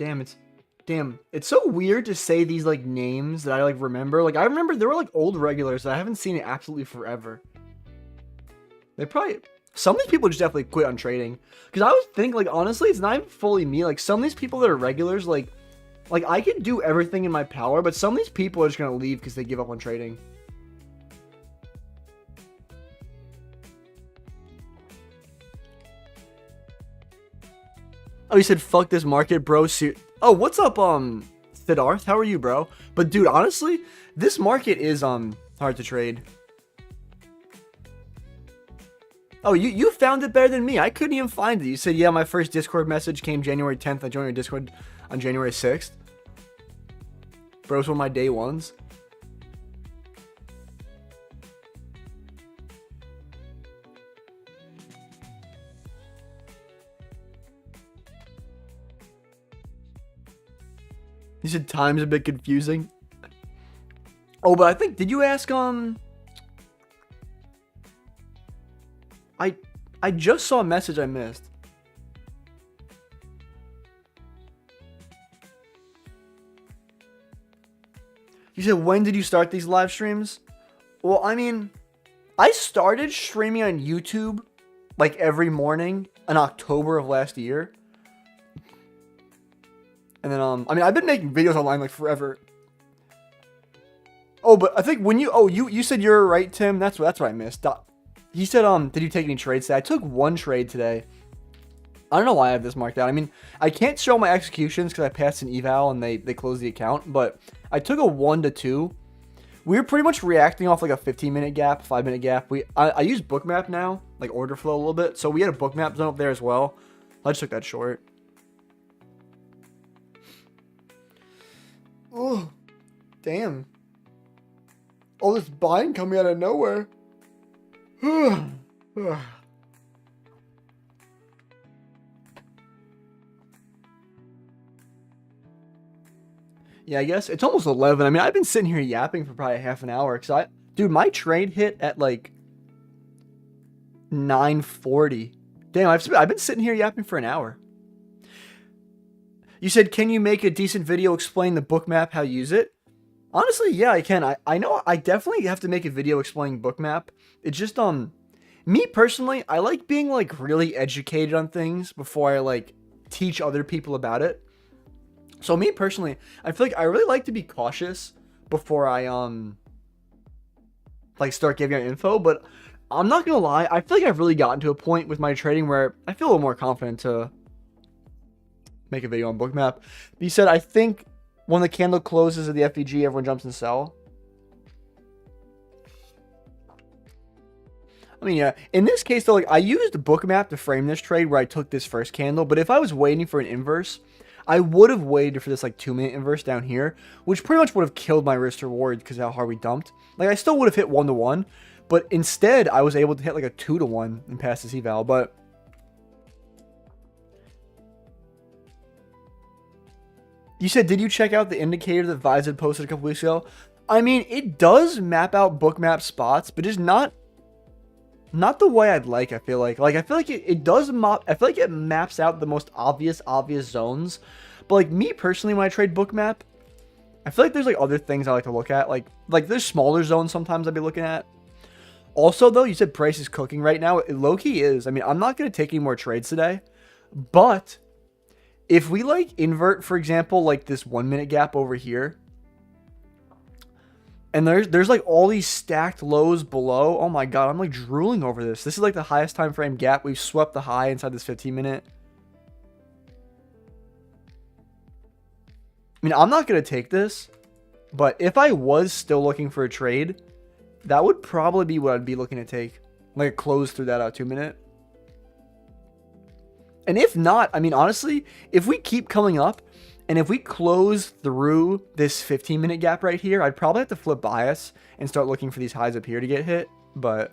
Damn, it's so weird to say these like names that I like remember. Like I remember there were like old regulars that I haven't seen in absolutely forever. They probably, some of these people just definitely quit on trading. Because I was thinking, like, honestly, it's not even fully me. Like, some of these people that are regulars, like I can do everything in my power, but some of these people are just going to leave because they give up on trading. Oh, you said, fuck this market, bro. Oh, what's up, Siddharth? How are you, bro? But, dude, honestly, this market is, hard to trade. Oh, you found it better than me. I couldn't even find it. You said, yeah, my first Discord message came January 10th. I joined your Discord on January 6th. Bro's one of my day ones. You said time's a bit confusing. Oh, but I think, did you ask, I just saw a message I missed. You said, when did you start these live streams? Well, I mean, I started streaming on YouTube like every morning in October of last year. And then, I mean, I've been making videos online like forever. Oh, but I think when you said you're right, Tim. That's what I missed. He said, did you take any trades today? I took one trade today. I don't know why I have this marked out. I mean, I can't show my executions because I passed an eval and they closed the account. But I took a 1 to 2. We were pretty much reacting off like a 15-minute gap, 5-minute gap. I use bookmap now, like Orderflow a little bit. So we had a bookmap zone up there as well. I just took that short. Oh, damn. All this buying coming out of nowhere. Yeah, I guess it's almost 11. I mean, I've been sitting here yapping for probably half an hour. Dude, my trade hit at like 9:40. Damn, I've been sitting here yapping for an hour. You said, can you make a decent video explaining the bookmap, how you use it? Honestly, yeah, I can. I know I definitely have to make a video explaining bookmap. It's just, me personally, I like being like really educated on things before I like teach other people about it. So me personally, I feel like I really like to be cautious before I, like start giving out info, but I'm not gonna lie. I feel like I've really gotten to a point with my trading where I feel a little more confident to make a video on bookmap. You said, I think when the candle closes at the FVG, everyone jumps and sell. I mean, yeah, in this case though, like I used bookmap to frame this trade where I took this first candle, but if I was waiting for an inverse, I would have waited for this like 2-minute inverse down here, which pretty much would have killed my risk to reward because of how hard we dumped. Like I still would have hit 1 to 1, but instead I was able to hit like a 2 to 1 and pass this eval. But you said, did you check out the indicator that Vise had posted a couple weeks ago? I mean, it does map out bookmap spots, but it's not the way I'd like. I feel like it does map. I feel like it maps out the most obvious zones. But like me personally, when I trade bookmap, I feel like there's like other things I like to look at. Like there's smaller zones sometimes I'd be looking at. Also though, you said price is cooking right now. It low-key is. I mean, I'm not going to take any more trades today, but if we like invert, for example, like this 1-minute gap over here, and there's like all these stacked lows below. Oh my god, I'm like drooling over this. This is like the highest time frame gap. We've swept the high inside this 15-minute. I mean, I'm not going to take this, but if I was still looking for a trade, that would probably be what I'd be looking to take. Like a close through that 2-minute. And if not, I mean, honestly, if we keep coming up And if we close through this 15-minute gap right here, I'd probably have to flip bias and start looking for these highs up here to get hit. But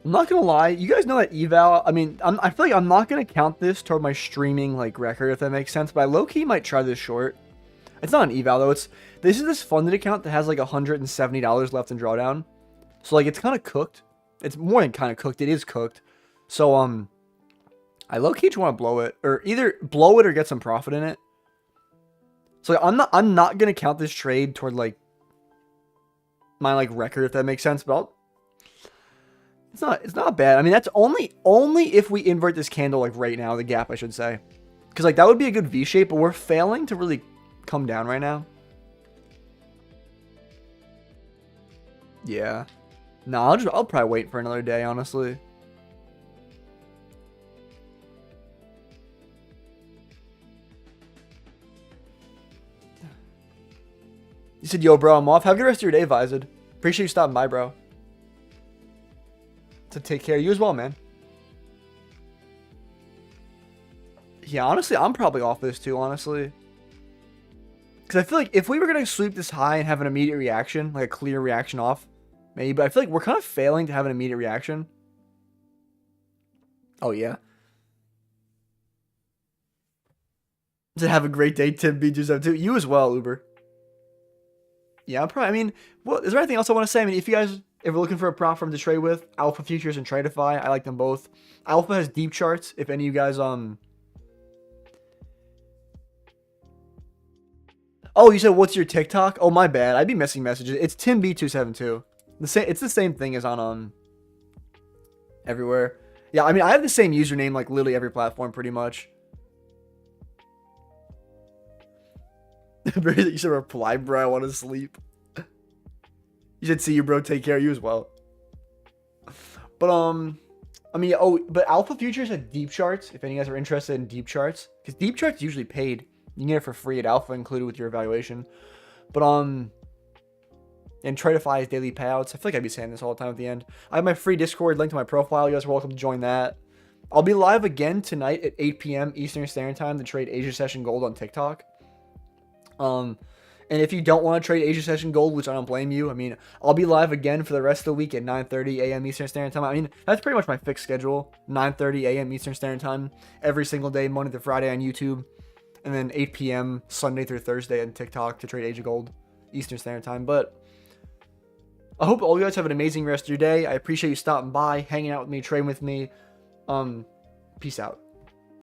I'm not gonna lie, you guys know that eval. I mean, I feel like I'm not gonna count this toward my streaming like record, if that makes sense. But I low key might try this short. It's not an eval though. This is this funded account that has like $170 left in drawdown. So like it's kind of cooked. It's more than kind of cooked. It is cooked. So I low key just want to blow it, or either blow it or get some profit in it. So like, I'm not gonna count this trade toward like my like record, if that makes sense. But it's not bad. I mean, that's only if we invert this candle like right now, the gap I should say, because like that would be a good V shape. But we're failing to really come down right now. Yeah. No, I'll probably wait for another day, honestly. You said, yo, bro, I'm off. Have a good rest of your day, Vized. Appreciate you stopping by, bro. To take care of you as well, man. Yeah, honestly, I'm probably off this too, honestly. Because I feel like if we were going to sweep this high and have an immediate reaction, like a clear reaction off, maybe. But I feel like we're kind of failing to have an immediate reaction. Oh, yeah. To have a great day, Tim B. too. You as well, Uber. Yeah, I mean, well, is there anything else I want to say? I mean, if we're looking for a prop firm to trade with, Alpha Futures and Tradeify, I like them both. Alpha has deep charts. If any of you guys, oh, you said what's your TikTok? Oh, my bad. I'd be missing messages. It's Tim B272. It's the same thing as on everywhere. Yeah, I mean, I have the same username like literally every platform pretty much. You should reply, bro. I want to sleep. You should see you, bro. Take care of you as well. But I mean, but Alpha Futures had deep charts. If any of you guys are interested in deep charts, because deep charts usually paid. You can get it for free at Alpha, included with your evaluation. But and Tradeify is daily payouts. I feel like I'd be saying this all the time at the end. I have my free Discord link to my profile. You guys are welcome to join that. I'll be live again tonight at 8 p.m. Eastern Standard Time to trade Asia Session Gold on TikTok. And if you don't want to trade Asia Session Gold, which I don't blame you, I mean, I'll be live again for the rest of the week at 9:30 a.m. Eastern Standard Time. I mean, that's pretty much my fixed schedule. 9:30 a.m. Eastern Standard Time every single day, Monday through Friday on YouTube. And then 8 p.m. Sunday through Thursday on TikTok to trade Asia Gold Eastern Standard Time. But I hope all you guys have an amazing rest of your day. I appreciate you stopping by, hanging out with me, trading with me. Peace out.